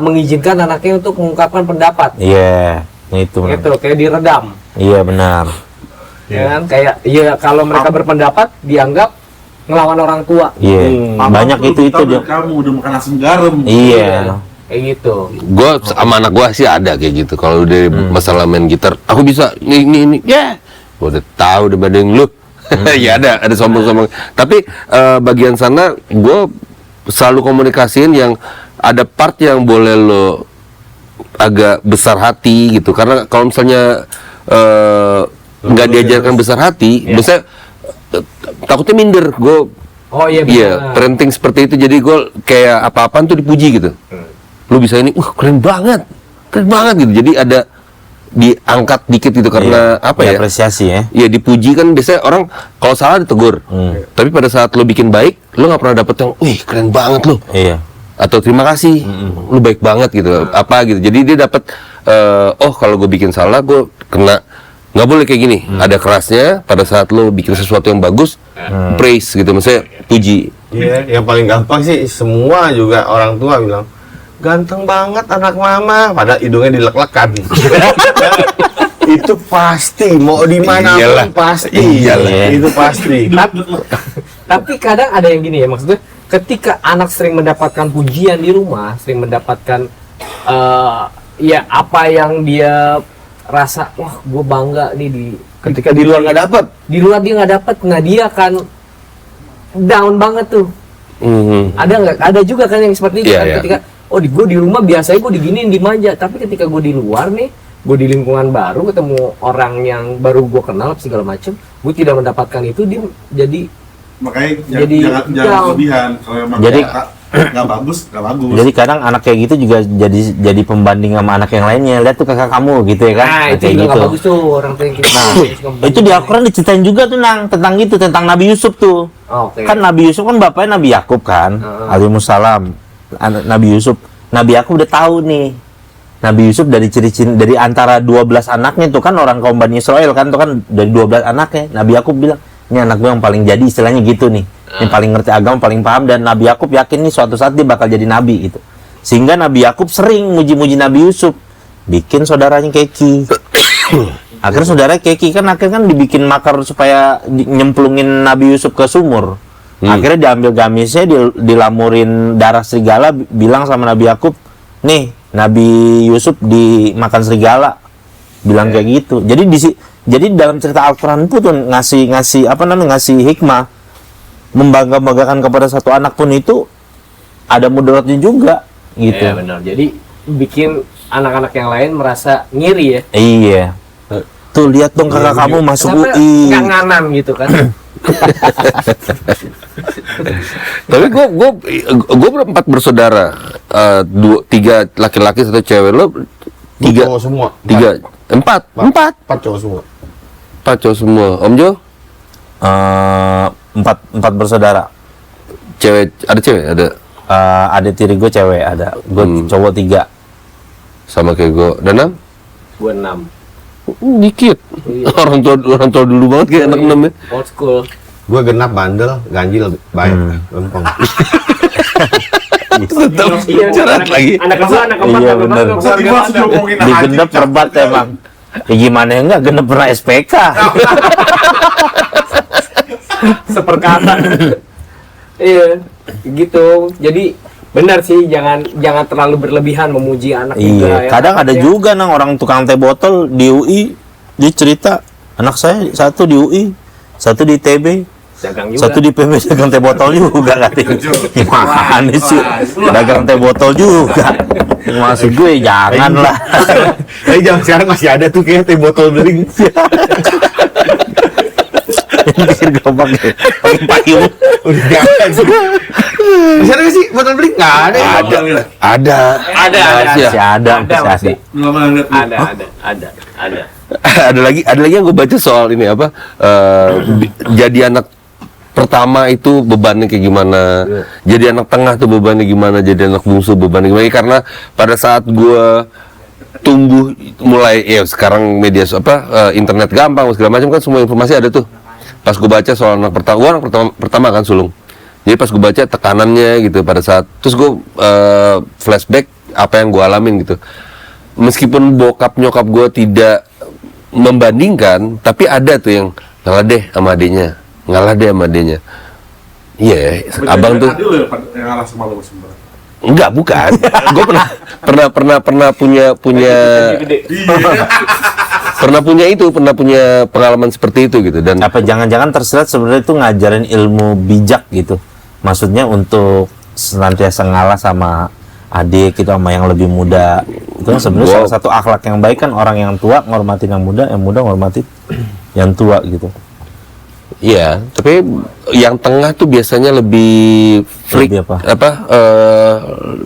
mengizinkan anaknya untuk mengungkapkan pendapat. Iya, itu. benar. Gitu, kayak diredam. Iya benar. Ya kan? Kayak ya kalau mereka berpendapat dianggap ngelawan orang tua. Iya. Papa Banyak tuh itu lebih tahu Jo. dari kamu udah makan asam garam. Iya. Kayak gitu. Gue sama anak gue sih ada kayak gitu. Kalau udah masalah main gitar, aku bisa ini. Ya, gue udah tahu dibanding lu. Ya ada sombong-sombong. Tapi bagian sana gue selalu komunikasiin yang ada part yang boleh lo agak besar hati gitu. Karena kalau misalnya nggak diajarkan besar hati, biasanya takutnya minder. Gue Oh iya iya, benar. parenting seperti itu. Jadi gue kayak apa-apaan tuh dipuji gitu. Lu bisa ini, keren banget gitu. Jadi ada diangkat dikit gitu karena apa ya? Apresiasi ya. Iya dipuji kan biasanya orang kalau salah ditegur. Tapi pada saat lo bikin baik, lo nggak pernah dapet yang, wih keren banget lo. Iya. Atau terima kasih, lo baik banget gitu. Apa gitu. Jadi dia dapat, oh kalau gue bikin salah, gue kena. Nggak boleh kayak gini. Ada kerasnya pada saat lo bikin sesuatu yang bagus, praise gitu, maksudnya puji. Iya, yang paling gampang sih semua juga orang tua bilang ganteng banget anak mama, padahal hidungnya dilek-lekan. Itu pasti, mau di mana Iyalah. pun pasti. Iyalah. Itu pasti. Tapi kadang ada yang gini ya, maksudnya ketika anak sering mendapatkan pujian di rumah, sering mendapatkan ya apa yang dia rasa, wah gue bangga nih di Ketika di luar nggak dapat. di luar dia nggak dapat, nah dia akan down banget tuh. Ada nggak? Ada juga kan yang seperti itu Iya, kan, iya. ketika gue di rumah biasanya gue diginiin dimanja, tapi ketika gue di luar nih, gue di lingkungan baru ketemu orang yang baru gue kenal segala macem, gue tidak mendapatkan itu, dia jadi Makanya Jadi jangan down. kelebihan. Kalau emang Jadi- nggak bagus, nggak bagus. Jadi kadang anak kayak gitu juga jadi pembanding sama anak yang lainnya. Lihat tuh kakak kamu gitu ya kan. nah itu Kayak juga gitu. nggak bagus tuh orang tuh yang kita Itu di Al-Quran diceritain juga tuh Nang, tentang gitu, tentang Nabi Yusuf tuh. Oke. Kan Nabi Yusuf kan bapaknya Nabi Yakub kan, alaihissalam. Nabi Yusuf, Nabi Yakub udah tahu nih. Nabi Yusuf dari ciri-ciri dari antara 12 anaknya tuh kan orang kaum Bani Israel kan tuh kan dari 12 anaknya. Nabi Yakub bilang, "Ini anak gue yang paling jadi," istilahnya gitu nih. Yang paling ngerti agama, paling paham, dan Nabi Yakub yakin nih suatu saat dia bakal jadi nabi gitu. Sehingga Nabi Yakub sering muji-muji Nabi Yusuf. Bikin saudaranya keki. Akhirnya saudara keki kan akhirnya kan dibikin makar supaya nyemplungin Nabi Yusuf ke sumur. Akhirnya diambil gamisnya, dilamurin darah serigala, bilang sama Nabi Yakub, nih Nabi Yusuf dimakan serigala, bilang kayak gitu. Jadi dalam cerita Al-Quran pun tuh ngasih hikmah, membanggakan kepada satu anak pun itu ada mudaratnya juga gitu. Iya benar. Jadi bikin anak-anak yang lain merasa ngiri ya. Iya. Tuh lihat dong kakak kamu masuk Kenapa UI. nggak nganan gitu kan? Tapi gue berempat bersaudara, tiga laki-laki satu cewek. Lo tiga, Cowok semua. empat Empat cowok semua. cowok semua. Om Jo Empat bersaudara. cewek, ada cewek, ada Ada tiri gue cewek, ada gue cowok 3. sama kayak gue. Danam Gue 6. dikit. Orang tua dulu banget kayak anak 6 ya. Old school. Gue genap, bandel, ganjil, baik, lempeng. Iya, Curhat lagi. Anak kedua, anak keempat, Iya, anak keempat, bener. anak Masa keluarga dibahas ada. juga ngomongin Di haji, genep terbat emang. Ya gimana ya enggak genep pernah SPK. Seperkata. Iya, gitu. Jadi benar sih, jangan terlalu berlebihan memuji anak juga. Iya, ya. kadang ada Ya. juga nang orang tukang teh botol di UI, dia cerita anak saya satu di UI, satu di TB, Dagang juga. satu di PB dagang teh botol juga katanya. Gimana sih? Dagang teh botol juga. Maksud gue janganlah. Tapi zaman sekarang masih ada tuh kayak teh botol beling. Pikir gampang ya. Pakai payung. Udah nggak ada sih. Masih ada nggak sih botol beling? Nggak ada. Ada. Ada. Masih ada, Ada masih pasti. ada. Belum pernah lihat. Ada. ada lagi yang gue baca soal ini apa, jadi anak pertama itu bebannya kayak gimana, jadi anak tengah tuh bebannya gimana, jadi anak bungsu bebannya gimana. Karena pada saat gue tumbuh mulai ya sekarang internet gampang segala macam kan, semua informasi ada tuh. Pas gue baca soal anak pertama kan sulung, jadi pas gue baca tekanannya gitu pada saat, terus gue flashback apa yang gue alamin gitu. Meskipun bokap nyokap gue tidak membandingkan, tapi ada tuh yang ngalah deh sama adiknya. Iya, abang tuh Adil ya, yang ngalah sama lo sebenarnya. enggak, bukan. Gue pernah punya pernah punya pengalaman seperti itu gitu. Dan Apa jangan-jangan tersirat sebenarnya itu ngajarin ilmu bijak gitu. Maksudnya untuk senantiasa ngalah sama adik gitu, sama yang lebih muda. Itu kan sebenarnya salah satu akhlak yang baik kan, orang yang tua ngormatin yang muda ngormatin yang tua gitu. iya, tapi yang tengah tuh biasanya lebih freak, Lebih apa?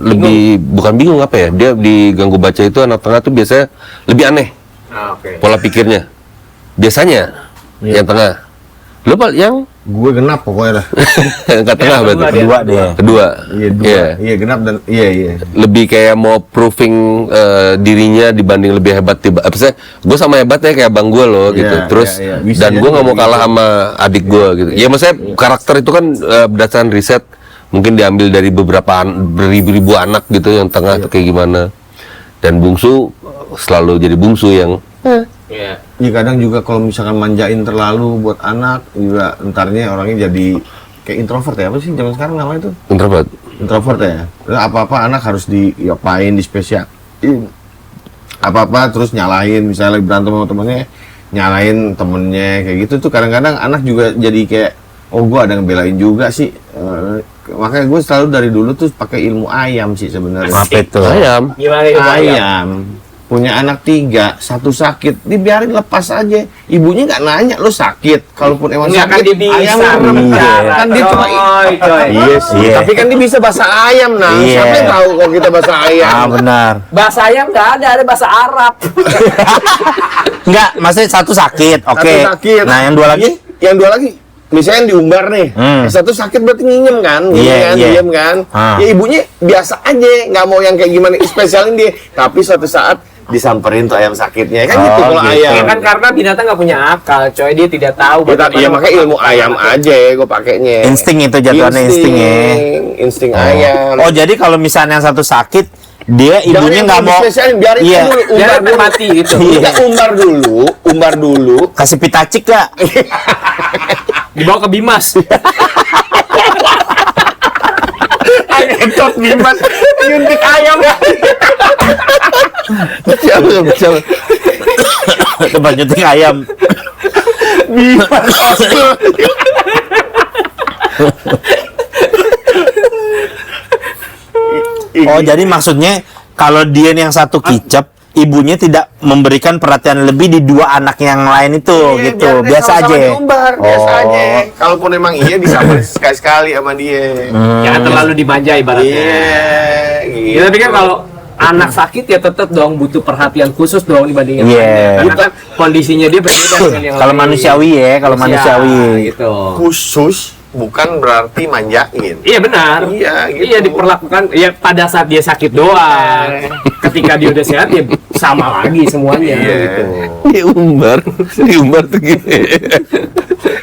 lebih bukan bingung apa ya? Dia diganggu baca itu, anak tengah tuh biasanya lebih aneh Oke. pola pikirnya. Biasanya yang tengah. Lo Pak yang Gue genap pokoknya dah. angkat tengah berarti. Kedua deh. Kedua. Iya dua. Iya. Iya genap dan iya. Lebih kayak mau proving dirinya dibanding lebih hebat. Apa sih? Gue sama hebatnya kayak abang gue loh gitu. Iya, Terus iya, iya. Bisa dan gue jadi nggak mau begitu. kalah sama adik gue gitu. Ya maksudnya karakter itu kan berdasarkan riset, mungkin diambil dari beribu-ribu anak gitu, yang tengah tuh kayak gimana. Dan bungsu selalu jadi bungsu yang Iya. Iya kadang juga kalau misalkan manjain terlalu buat anak juga entarnya orangnya jadi kayak introvert ya, apa sih zaman sekarang namanya tuh? Introvert. Introvert ya. Terus apa-apa anak harus diapain, dispesialin. Apa-apa terus nyalahin, misalnya lagi berantem sama temennya, nyalahin temennya kayak gitu tuh kadang-kadang anak juga jadi kayak oh gue ada ngebelain juga sih. Makanya gue selalu dari dulu tuh pakai ilmu ayam sih sebenarnya. Apa itu? Ayam. Gimana itu Ayam. Punya anak 3, 1 sakit, dibiarin lepas aja. Ibunya nggak nanya lo sakit. Kalaupun emang Nggak, kan sakit, dia bisa ayam yang berbicara, kan dia cuma coy. Iya sih. Tapi kan dia bisa bahasa ayam nah. Iya. Siapa yang tahu kalau kita bahasa ayam? Ah benar. Bahasa ayam nggak ada bahasa Arab. Enggak, maksudnya satu sakit. Oke. Satu sakit. Nah, yang 2 lagi? Yang 2 lagi. Misalnya diumbar nih, yang satu sakit berarti nyinyem kan, diem kan. Ah. Ya ibunya biasa aja, nggak mau yang kayak gimana spesialin dia. Tapi suatu saat disamperin tuh ayam sakitnya, kan gitu kalau gitu. ayam. Ya kan karena binatang nggak punya akal, coy, dia tidak tahu. Iya makanya ilmu ayam aja gue pakainya. Insting itu jatuhannya insting ya. Insting ayam. Oh, jadi kalau misalnya yang satu sakit, dia ibunya nggak mau spesialin, biarin Iya. dulu, umbar dulu. mati gitu. Kita umbar dulu. kasih pitacik gak? Dibawa ke Bimas. Etot Bimas, nyuntik ayam. Siapa? Tempat nyuntik ayam. Oh, jadi maksudnya kalau dia yang satu kicep, ibunya tidak memberikan perhatian lebih di 2 anak yang lain itu gitu. Biar Biasa sama-sama aja. diumbar, biasa aja. Kalaupun emang iya disamperin sekali-sekali sama dia. Jangan terlalu dimanja ibaratnya. Iya, Ya, tapi kan kalau anak sakit ya tetap dong butuh perhatian khusus dong dibandingin Iya. lainnya. Karena kan kondisinya dia berbeda dengan yang Kalau lain. manusiawi ya, kalau Iya, manusiawi. gitu. khusus bukan berarti manjain. Iya benar. Iya, gitu. Iya diperlakukan ya pada saat dia sakit doang. Ketika dia udah sehat ya sama lagi semuanya Iya. gitu. Diumbar tuh gini.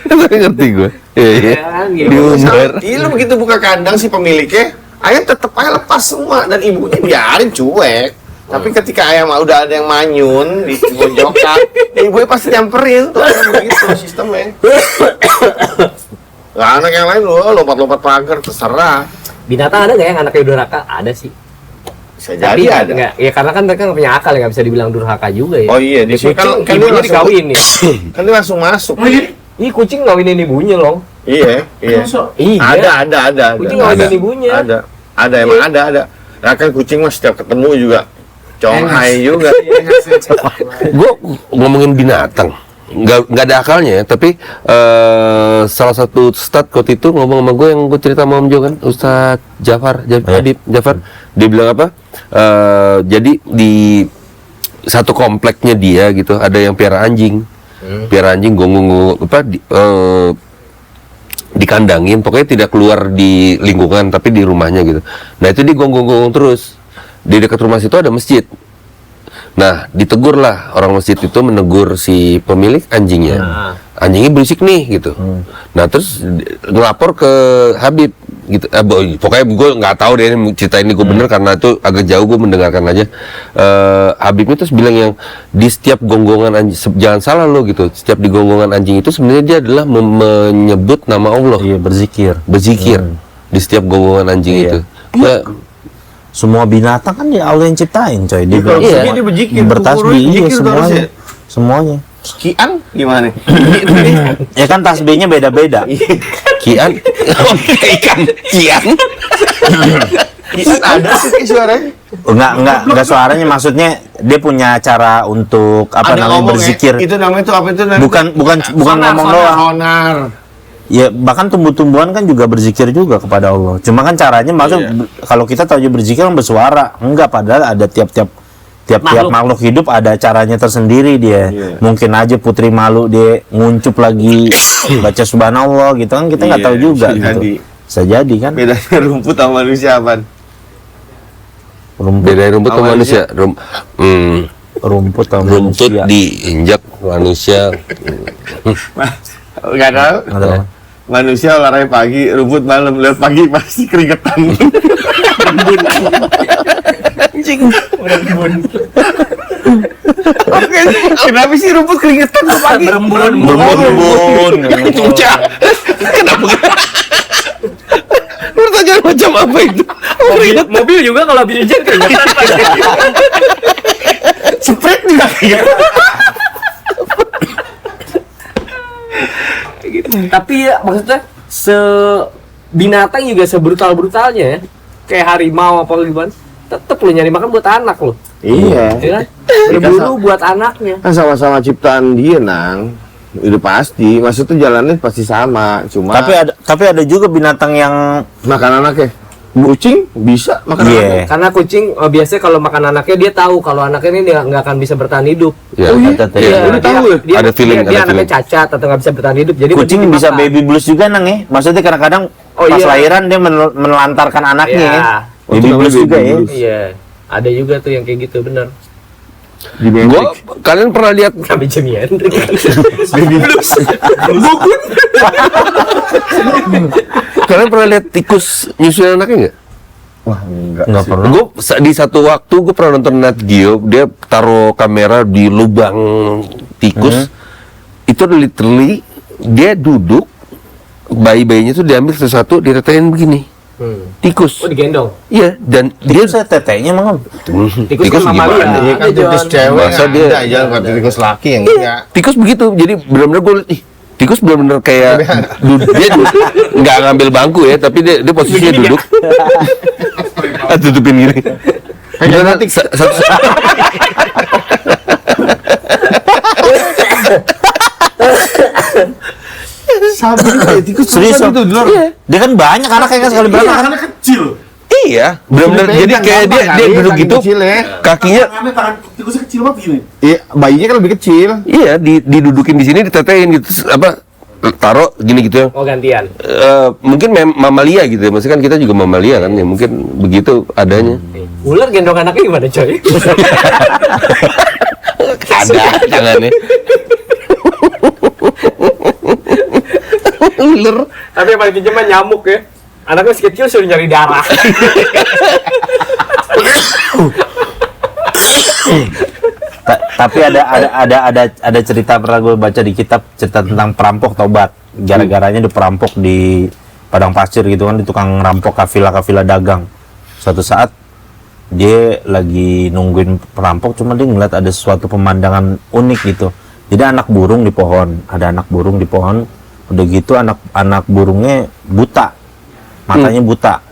Tapi ngerti gue. Iya. Kan, gitu. Diumbar. Iya, lu begitu buka kandang si pemiliknya, ayam tetep aja lepas semua dan ibunya biarin cuek. Tapi ketika ayam udah ada yang manyun di pojokan, ibunya pasti nyamperin tuh ayam begitu sistemnya. Lah anak yang lain lu lompat-lompat pagar terserah. Binatang ada nggak yang anaknya durhaka? Ada sih. Bisa Tapi jadi ada. nggak, ya karena kan mereka nggak punya akal, nggak bisa dibilang durhaka juga ya. Oh iya, di sini kan dia ibunya langsung dikawin ya. kan dia langsung masuk. Ih kucing ngawinin ibunya loh. Iya, iya. Iya. Ada. Kucing ngawinin ibunya. Ada emang ada. Nah kan kucing mah setiap ketemu juga conghai juga. Gue ngomongin binatang, nggak ada akalnya ya, tapi salah satu ustadz waktu itu ngomong sama gue yang gue cerita sama Om Jo kan, Ustadz Jafar, Jafar, dia bilang apa? Jadi di satu kompleknya dia gitu, ada yang piara anjing, gonggong apa? Dikandangin, pokoknya tidak keluar di lingkungan tapi di rumahnya gitu. Nah itu dia gonggong terus. Di dekat rumah situ ada masjid. Nah ditegur lah, orang masjid itu menegur si pemilik anjingnya. Anjingnya berisik nih gitu. Nah terus ngelapor ke Habib gitu. Pokoknya gue nggak tahu deh cerita ini gue bener karena itu agak jauh gue mendengarkan aja. Habibnya terus bilang yang di setiap gonggongan anjing, jangan salah lo gitu. Setiap di gonggongan anjing itu sebenarnya dia adalah menyebut nama Allah. Iya, berzikir. Di setiap gonggongan anjing Iya. itu. Ya, Semua binatang kan ya Allah yang ciptain, coy. Dia Kalau bilang, dia berzikir, bertasbih, iya berzikir terus semuanya. ya. Semuanya. Kian gimana? Ya kan tasbihnya beda-beda. Kian, ikan, Kian. Kian ada sih kayak suaranya. Enggak suaranya, maksudnya dia punya cara untuk apa Ada namanya ngomong berzikir. ya, itu namanya itu apa itu namanya? Bukan ngomong doang. Sonar. Ya bahkan tumbuh-tumbuhan kan juga berzikir juga kepada Allah. Cuma kan caranya maksud kalau kita tahu berzikir kan bersuara. Enggak, padahal ada tiap-tiap makhluk hidup ada caranya tersendiri dia. Mungkin aja putri malu dia nguncup lagi baca subhanallah gitu kan, kita nggak tahu juga bisa gitu. jadi. Bisa jadi kan. Bedanya rumput sama manusia apa? Rumput Beda rumput sama manusia. rumput sama Rumput manusia. diinjak manusia. Enggak tahu. Nggak tahu. Manusia olahraga pagi, rumput malam. Lihat pagi pasti keringetan. Kenapa sih rumput keringetan pagi? Berembun. Cuca. Kenapa? Pertanyaan macam apa itu? Mobil juga kalau habis hujan keringetan. Spread juga kayak. Tapi ya maksudnya binatang juga sebrutal-brutalnya ya. Kayak harimau apa gimana, tetep lo nyari makan buat anak lo. Iya. Ya kan? Berburu buat anaknya. Kan sama-sama ciptaan dia, Nang. Udah pasti, maksudnya jalannya pasti sama, cuma Tapi ada juga binatang yang makan anaknya. Kucing bisa makan Iya. anaknya. Karena kucing biasanya kalau makan anaknya dia tahu kalau anaknya ini dia nggak akan bisa bertahan hidup. Ya, Oh, iya? Kata- Iya, udah tahu ya? dia, Ada feeling, dia ada anaknya feeling. cacat atau nggak bisa bertahan hidup. Jadi kucing mending bisa dimakan. baby blues juga nang ya. Maksudnya kadang-kadang Oh, pas iya. lahiran dia menelantarkan anaknya. Iya. Ya. Oh, Baby itu blues namanya juga baby ya. blues. Iya, ada juga tuh yang kayak gitu bener. Di Matrix. Kalian pernah lihat Kami Jimi Hendrix. kalian pernah lihat tikus nyusuin anaknya nggak? Wah, enggak. Nggak pernah. Gue di satu waktu gue pernah nonton Nat Geo, dia taruh kamera di lubang tikus. Itu literally dia duduk, bayi-bayinya tuh diambil satu-satu, ditetein begini. Tikus. Oh digendong. Iya, dan dia Dia tetenya emang. Tikus kan mamalia. Iya kan Ada, tikus John. cewek Masa ada dia- aja, bukan tikus laki yang enggak. tikus begitu, jadi benar-benar gue liat, ih, tikus benar-benar kayak dia nggak ngambil bangku ya, tapi dia posisinya duduk, tutupin gini. Beneran, Sabi kayak tikus Serius, apa gitu di luar. Dia kan banyak anaknya kan sekali beranak kan. Tangannya kecil. Iya, benar-benar Sudah jadi pegang kayak gampang dia kali, duduk saking gitu, kecilnya. kakinya Tangan tikusnya kecil banget gini. Iya, bayinya kan lebih kecil. iya didudukin di sini, ditetein gitu, terus apa taruh gini gitu ya. Oh gantian. Mungkin mamalia gitu ya, maksudnya kan kita juga mamalia kan ya, mungkin begitu adanya. Ular gendong anaknya gimana coy? Ada tangannya. Ular. Tapi yang paling kejam mah nyamuk ya. Anaknya masih kecil suruh nyari darah. Tapi ada cerita pernah gue baca di kitab, cerita tentang perampok tobat. Gara-garanya diperampok di padang pasir gitu kan, di tukang rampok kafilah dagang. Suatu saat dia lagi nungguin perampok, cuma dia ngeliat ada suatu pemandangan unik gitu. Jadi anak burung di pohon, ada anak burung di pohon. Udah gitu anak burungnya buta, matanya buta.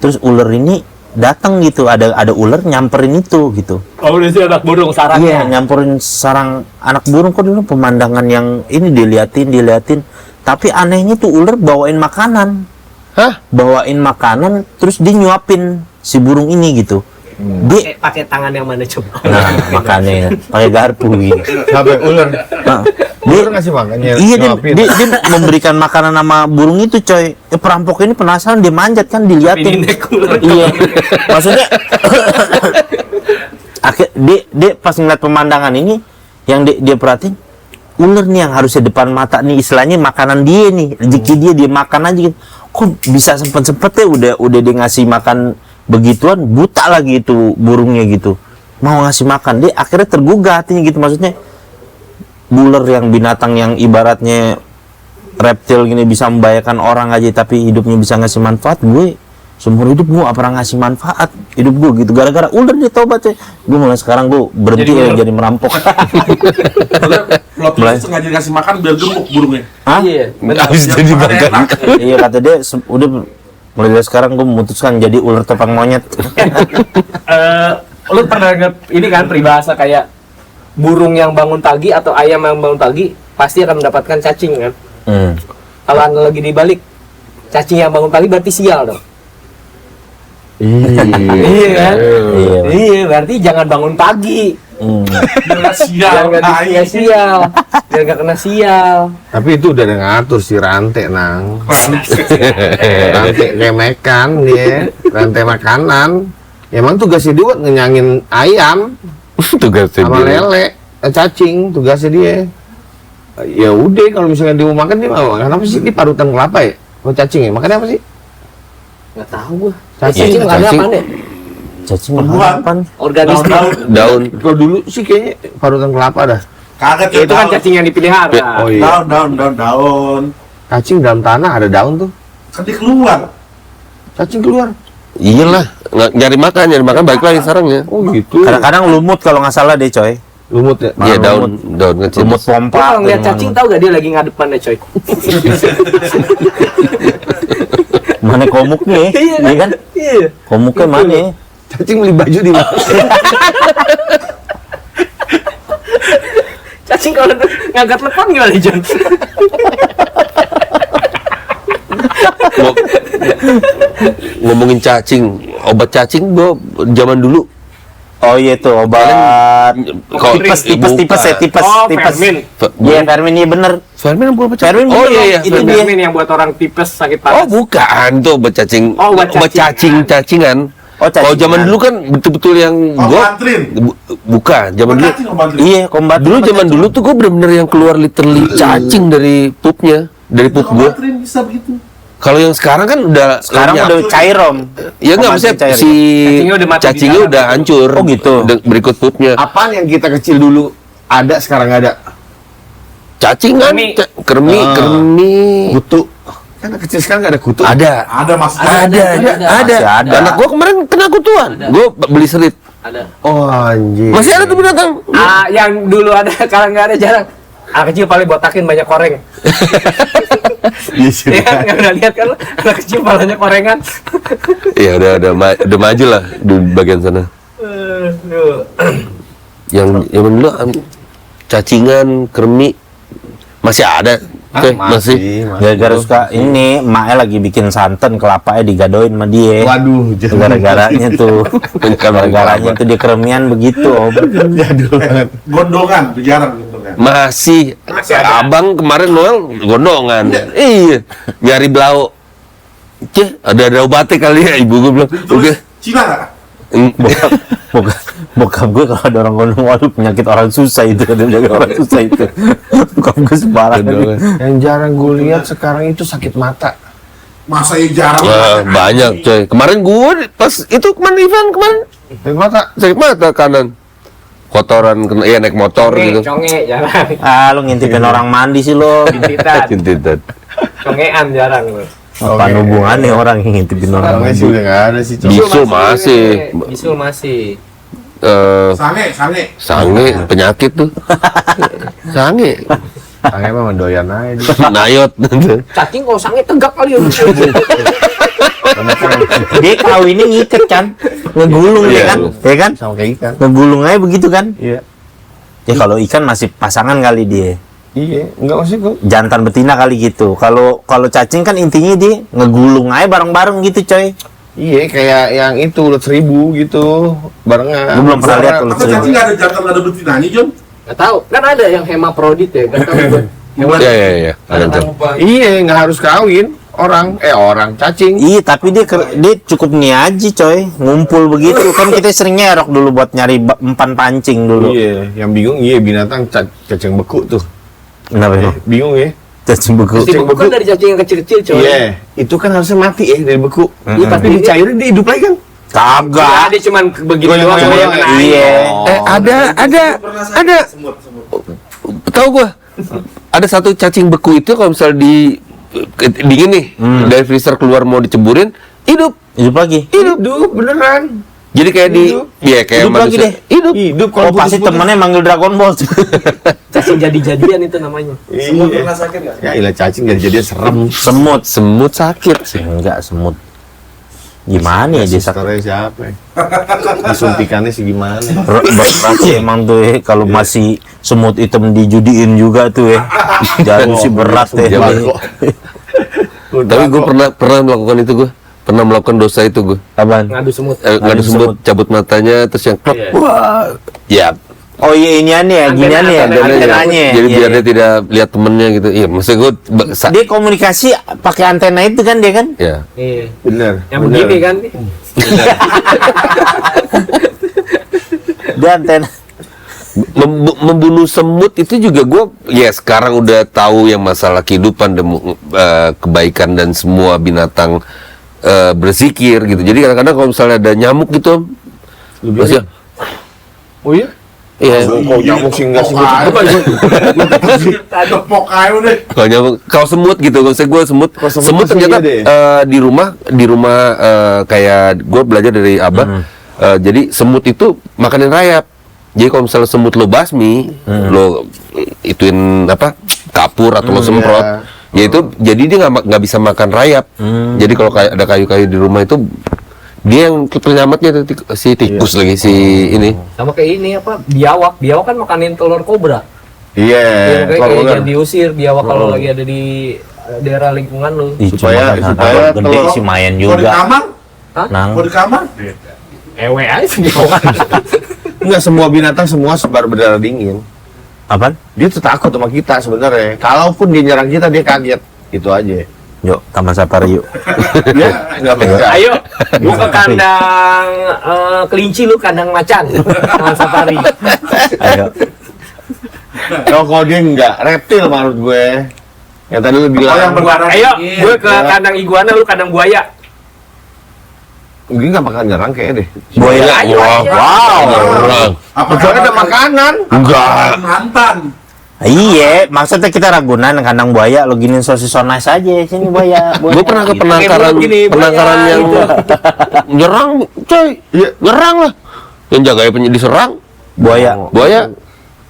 Terus ular ini datang gitu, ada ular nyamperin itu gitu. Oh udah sih anak burung Iya, sarangnya. nyamperin sarang anak burung. Kok dulu pemandangan yang ini diliatin. Tapi anehnya tuh ular bawain makanan. Hah? Bawain makanan, terus dia nyuapin si burung ini gitu. Dia, Pakai tangan yang mana coba? nah makanya pakai garpu gitu. Sampai ular. Nah, Ular ngasih makannya. iya nyuapin. dia memberikan makanan sama burung itu coy. Perampok ini penasaran, dia manjat kan, diliatin. Ini ular. Iya, maksudnya dia pas ngeliat pemandangan ini, yang dia perhatiin ular nih yang harusnya depan mata nih, istilahnya makanan dia nih, rezeki dia makan aja gitu. Kok bisa sempet ya udah dia ngasih makan begituan, buta lagi itu burungnya gitu, mau ngasih makan, dia akhirnya tergugah hatinya gitu. Maksudnya ular yang binatang yang ibaratnya reptil gini bisa membahayakan orang aja, tapi hidupnya bisa ngasih manfaat. Gue seumur hidup gue gak pernah ngasih manfaat hidup gue gitu, gara-gara ular dia tobat ya. Gue mulai sekarang gue berhenti jadi merampok. Plot twist sengaja dikasih makan biar gemuk burungnya. Hah? Iya. Habis jadi makan. Iya, kata dia udah mulai dari sekarang gue memutuskan jadi ular tepang monyet. Lu pernah denger ini kan peribahasa kayak burung yang bangun pagi atau ayam yang bangun pagi pasti akan mendapatkan cacing kan? Kalau analogi dibalik, cacing yang bangun pagi berarti sial dong. Iya kan? Iya. Iya, berarti jangan bangun pagi. Biar nggak sial. Biar nggak Tai. sial. Biar nggak kena sial. Tapi itu udah ada ngatur si rantai, Nang. Rantai kayak mekan dia, rantai makanan. Emang tugasnya dia buat ngenyangin ayam Tugasnya sama dia. lele, cacing, tugasnya dia. Ya udah, kalau misalnya dia mau makan, dia mau makan apa sih? Ini parutan kelapa ya? Oh, cacing ya? Makannya apa sih? Nggak tahu gua. Cacing. Cacing nggak ada Cacing. apaan ya? Cacing Tumbuhan. apaan? Organisme. Daun. Kalau dulu sih kayaknya parutan kelapa dah. Kaget Itu kan cacing yang dipelihara. Oh iya. Daun. Cacing dalam tanah ada daun tuh. Kan dia keluar. Cacing keluar. Iyalah, nyari makan balik lagi sarangnya. Oh gitu. Kadang-kadang lumut kalau nggak salah deh coy. Lumut ya. Iya, Lumut. daun kecil. Lumut Lu pompa. kalau ngeliat tuh, cacing tahu gak dia lagi ngadepannya coy? mana komuknya? Iya Iya kan? Iya. Komuknya mana? Cacing beli baju di mana? Cacing kalau ngangkat telepon gimana John? Ngomongin cacing, obat cacing gua zaman dulu. Oh iya tuh obat Kalau- tipes Oh, tipes. Fermin. Iya Fermin iya bener. Fermin apa obat Fermin Oh bener, iya iya. itu Fermin. dia. Fermin yang buat orang tipes sakit Oh panas. bukan, tuh obat cacing. Oh, obat cacing. cacingan. Oh, Kalau cacingan. zaman dulu kan betul-betul yang gua Antrin. bukan, zaman dulu. Cacing obat. Iya kombat. Dulu zaman dulu tuh gua bener-bener yang keluar literally cacing dari pupnya, dari pup gua. Antrin bisa begitu. Kalau yang sekarang kan udah Sekarang lenyap. udah cairom. Ya nggak, Obat maksudnya cair. si Cacingnya udah mati di cacingnya dalam. udah hancur. Oh, gitu. Berikut pupnya. Apaan yang kita kecil dulu ada sekarang nggak ada? Cacingan, Kermi. kermi, Ah. kermi. Kutu. Kan anak kecil sekarang nggak ada kutu. Ada. Ada mas. Ada. Masih ada. Anak gua kemarin kena kutuan. Gua beli serit. Ada. Oh anjir. Masih ada tuh binatang. Ah, yang dulu ada kalau nggak ada jarang. Anak kecil paling botakin banyak koreng. Iya sih. Ya kan nggak pernah lihat kan lu? Anak kecil palanya korengan. Iya udah maju lah di bagian sana. Yang dulu cacingan, kermi masih ada. Oke, masih. Gara-gara suka ini emaknya lagi bikin santan kelapanya digadoin sama dia. Waduh, Gara-garanya tuh. Gara-garanya tuh di keremian begitu om. jadul banget. Gondongan, jarang gondongan. Masih ada. Abang kemarin Noel gondongan. Iya. Nyari blau. Cih, ada obatnya kali ya ibu gue bilang. Oke. Cina nggak? Bokap gue kalau ada orang ngomong waduh penyakit orang susah itu ada penyakit orang susah itu. Bokap gue sembarangan. Yang jarang gue lihat sekarang itu sakit mata. Masa ya jarang. Wah, banyak coy. Kemarin gue pas itu kemarin event kemarin Sakit mata. sakit mata kanan. Kotoran kena iya naik motor gitu. Conge jarang. Ah lu ngintipin orang mandi sih lo. Bintitan. Cintitan. Congean jarang lu. Apa hubungannya orang yang ngintipin orang Orangnya sih mandi? udah nggak ada sih. Cok. Bisul masih. Bisul masih. Sange. Sange penyakit tuh. Sange. Tangan emang doyan aja dia. Nayot. Cacing kalau sange tegak kali ya. Dia kawinnya ngiket kan, ngegulung Iya. ya kan, ya kan, Sama kayak ikan. ngegulung aja begitu kan. Iya. Ya kalau ikan masih pasangan kali dia, Iya, enggak maksud gue. jantan betina kali gitu. Kalau cacing kan intinya dia ngegulung aja bareng-bareng gitu coy. Iya, kayak yang itu ulet 1000 gitu, barengan. Lu belum pernah lihat ulet Masa cacing nggak ada jantan, nggak ada betinanya, John? Nggak tahu. Kan ada yang hemaprodit ya. Gak tahu gue. Hewan. Iya. Ada tuh. Iya, nggak harus kawin. Orang cacing. Iya tapi dia cukup niaji coy, ngumpul begitu kan kita sering nyerok dulu buat nyari empan pancing dulu. Iya, yang bingung binatang cacing beku tuh. Kenapa ya? Bingung ya. Cacing beku. Pasti beku kan dari cacing yang kecil-kecil coy. Iya, itu kan harusnya mati dari beku. Iya, Tapi dicairin dia hidup lagi kan? Kagak. Enggak, dia cuman begini doang Goyang-goyang yang kena air. Iya. Ada. Tahu gua. Ada satu cacing beku itu kalau misal di dingin nih dari freezer keluar mau diceburin hidup. Hidup lagi. Hidup beneran. Jadi kayak Hidup. kayak Hidup lagi manusia. deh. Hidup Oh pasti putus-putus. temennya manggil Dragon Ball. Cacing jadi-jadian itu namanya. Iya. sakit nggak? Ya ilah cacing jadi serem. Semut sakit sih. Enggak semut. Gimana ya dia sakit? Susternya siapa ya? Disuntikannya sih gimana? Berat sih emang tuh ya, kalau masih semut hitam dijudiin juga tuh ya. Jadi sih berat ya. Tapi gue pernah melakukan itu gue. Pernah melakukan dosa itu gue. Apaan? Ngadu semut. Ngadu semut, cabut matanya terus yang klep. Iya. Wah. Ya. Oh iya iniannya ya, giniannya ya, antenanya. Jadi Iya, biar iya. dia tidak lihat temennya gitu. Iya, maksud gue Dia komunikasi pakai antena itu kan dia kan? ya. Iya. Bener. Yang bener. begini kan. Dia antena. Membunuh semut itu juga gue ya sekarang udah tahu yang masalah kehidupan dan kebaikan dan semua binatang berzikir gitu. Jadi kadang-kadang kalau misalnya ada nyamuk gitu Maksudnya, Oh iya? iya. Kau nyamuk sih enggak sih? Tepok aja udah. Kalau nyamuk, kalau semut gitu, maksudnya gue semut, semut semut sih ternyata iya deh. di rumah kayak gue belajar dari abah, jadi semut itu makanin rayap. Jadi kalau misalnya semut lo basmi, lo ituin apa kapur atau lo semprot, ya itu jadi dia nggak bisa makan rayap. Jadi kalau kayak ada kayu-kayu di rumah itu dia yang penyelamatnya si tikus lagi si ini. Sama kayak ini apa? Biawak. Biawak kan makanin telur kobra. Iya. Ya, kayak Kalau jangan diusir biawak kalau lagi ada di daerah lingkungan lu. Ih, Supaya- cuma supaya gede telur- sih mayan Mau di juga. kamar? Nang. Mau di kamar? Ewe aja sih biawak. Enggak semua binatang semua sebar berdarah dingin. Apaan? Dia tuh takut sama kita sebenarnya. Kalaupun dia nyerang kita dia kaget. Itu aja. Yuk, taman safari yuk. Ya, enggak bisa. Ayo, lu ke kandang kelinci lu, kandang macan. Taman safari. Ayo. Kalau dia enggak, reptil menurut gue. Yang tadi lu Oh, yang bilang. berdarah Ayo, dingin. gue ke kandang iguana, lu kandang buaya. Dia enggak bakal nyerang kayaknya deh. Buaya. Ayo, ayo. Orang. Apa Kecuali ada makanan. Enggak. Mantan. Iya, maksudnya kita Ragunan kandang buaya, lo giniin sosis so nice aja sini buaya. Gue pernah ke Gitu. penangkaran, Kayak gini, penangkaran buaya, yang gitu. nyerang, coy. Iya. Nyerang lah. Yang jaganya diserang, buaya. buaya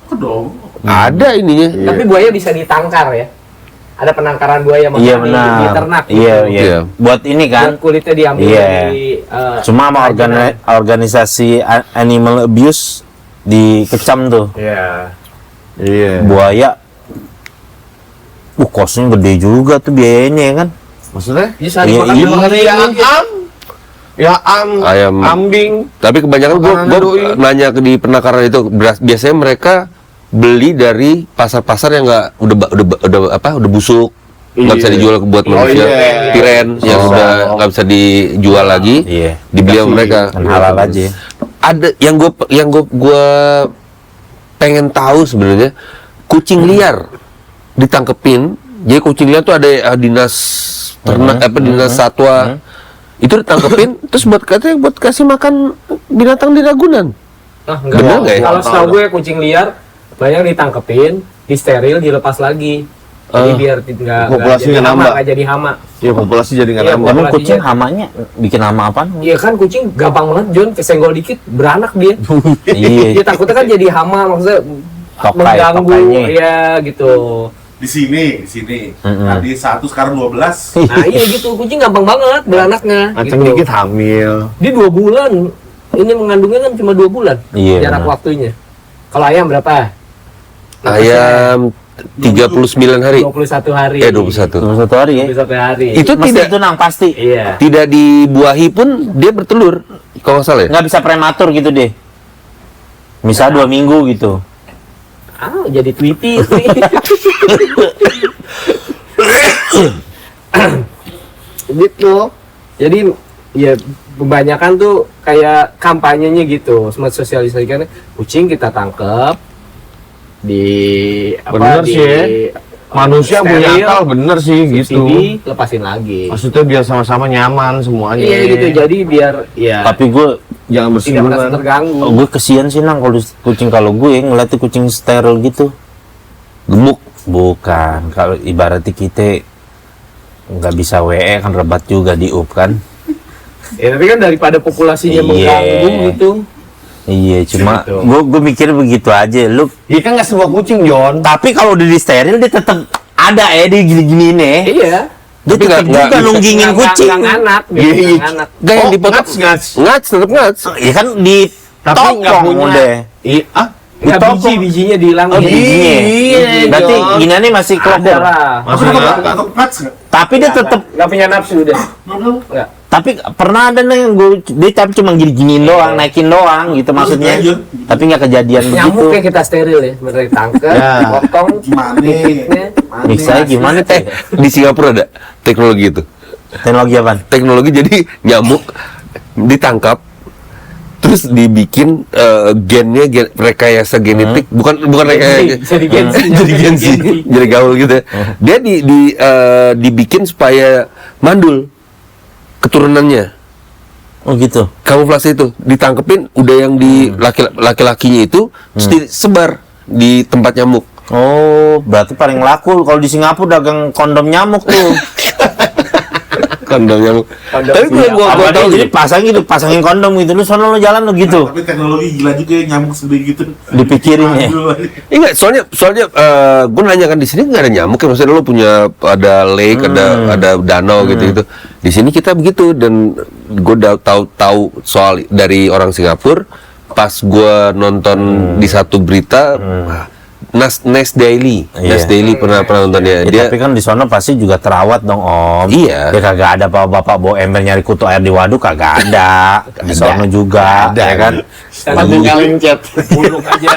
Kok dong? ada ininya. Tapi buaya bisa ditangkar ya. Ada penangkaran buaya makanya Iya di benar. ternak. Iya, gitu. iya. Iya. Buat ini kan. Dan kulitnya diambil Iya. dari Cuma sama kerajinan. organisasi animal abuse dikecam tuh. Iya. Iya. Buaya. Kosnya gede juga tuh biayanya ya kan. Maksudnya? Iya, sehari Iya, makan iya. lima kali Ya ini. Ayam. ambing. Tapi kebanyakan gue Makanan doi. nanya di penangkaran itu biasanya mereka beli dari pasar-pasar yang nggak udah busuk, nggak bisa Iya. dijual buat manusia, iya. tiren yang Oh. udah nggak bisa dijual lagi, Iya. dibeli sama mereka. Kan halal aja. Ada yang gue pengen tahu sebenarnya kucing liar ditangkepin. Jadi kucing liar tuh ada dinas ternak dinas satwa itu ditangkepin terus buat kasih makan binatang di Ragunan. Ah, Bener nggak ya? Kalau setahu gue kucing liar banyak ditangkepin, disteril, dilepas lagi. Jadi biar nggak Populasinya jadi hama, nambah. nggak jadi hama. Ya populasi jadi nggak Iya, nambah. Emang populasinya. kucing hamanya bikin hama apaan? Iya kan kucing gampang banget John, kesenggol dikit beranak dia. Iya. Dia takutnya kan jadi hama maksudnya Tokai, mengganggu tokainya. ya gitu. Di sini. Tadi 1 sekarang 12. Nah iya gitu, kucing gampang banget beranaknya. Aceng Gitu. dikit hamil. Dia 2 bulan. Ini mengandungnya kan cuma 2 bulan. Iya, Jarak benar. waktunya. Kalau ayam berapa? Ayam 39 hari. 21 hari. 21. 21 hari ya. 21 hari. Itu Mesti tidak itu nang pasti. Iya. tidak dibuahi pun dia bertelur. Kalau nggak salah ya? Nggak bisa prematur gitu deh. Misal 2 minggu gitu. Ah, jadi Tweety. gitu. Jadi ya kebanyakan tuh kayak kampanyenya gitu, semua sosialisasikan kucing kita tangkep di Bener di sih ya. Manusia yang punya steril, akal bener sih gitu. subsidi, lepasin lagi. Maksudnya biar sama-sama nyaman semuanya. Iya gitu, jadi biar ya Tapi gue Jangan tidak merasa bersinggungan. terganggu. gue kesian sih nang kalau kucing, kalau gue ngeliat tuh kucing steril gitu. Gemuk. Bukan, kalau ibaratnya kita nggak bisa WE kan rebat juga di UP kan. Ya tapi kan daripada populasinya Iya. mengganggu gitu. Iya, cuma Gitu. gue mikir begitu aja. Lu Iya kan nggak semua kucing John. tapi kalau udah di steril dia tetap ada ya di gini-gini nih. Iya. Dia Tapi tetap nggak- juga nunggingin kucing. Nggak nganak, Iya, gitu, iya. nggak nganak. Gak yang dipotong. ngats. Ngats, tetap ngats. Ya kan di Tapi nggak punya. udah. Iya. Ah, Nggak Ditopong. bijinya dihilangin. Oh, bijinya. Iya, Berarti John. giniannya masih Ada kelompok. lah. Masih ada. Atau pats nggak? Tapi dia tetap. Nggak punya nafsu udah. Nggak. Tapi pernah ada nih yang dia tapi cuma gini-giniin doang, naikin doang gitu maksudnya. Iya. Tapi nggak kejadian begitu. Nyamuk kayak kita steril ya, bener ditangkep, Ya. potong, Gimana? pipitnya. Misalnya gimana teh? Di Singapura ada teknologi itu. Teknologi apa? Teknologi jadi nyamuk ditangkap terus dibikin gennya rekayasa genetik, bukan rekayasa Jadi gensi. jadi gensi, jadi gaul gitu. Dia dibikin supaya mandul keturunannya. Oh gitu. Kamuflase itu ditangkepin, udah yang di laki-lakinya itu terus disebar di tempat nyamuk. Oh, berarti paling laku kalau di Singapura dagang kondom nyamuk tuh. Kondom nyamuk. Tapi gua Apa tahu dia jadi pasangin kondom gitu. Lu sono lu jalan lu gitu. Tapi teknologi gila juga ya, nyamuk segede gitu. Dipikirin ya. Enggak, soalnya gue nanya kan di sini nggak ada nyamuk ya, maksudnya lo punya ada lake, ada danau gitu. Di sini kita begitu, dan gue udah tahu soal dari orang Singapura pas gue nonton di satu berita. Nas Daily, Nas Daily pernah nonton ya. Ya, tapi kan di sono pasti juga terawat dong Om. Iya. Ya kagak ada bapak-bapak bawa ember nyari kutu air di waduk, kagak ada. Di sono juga, Ada. ya kan. Buluk aja.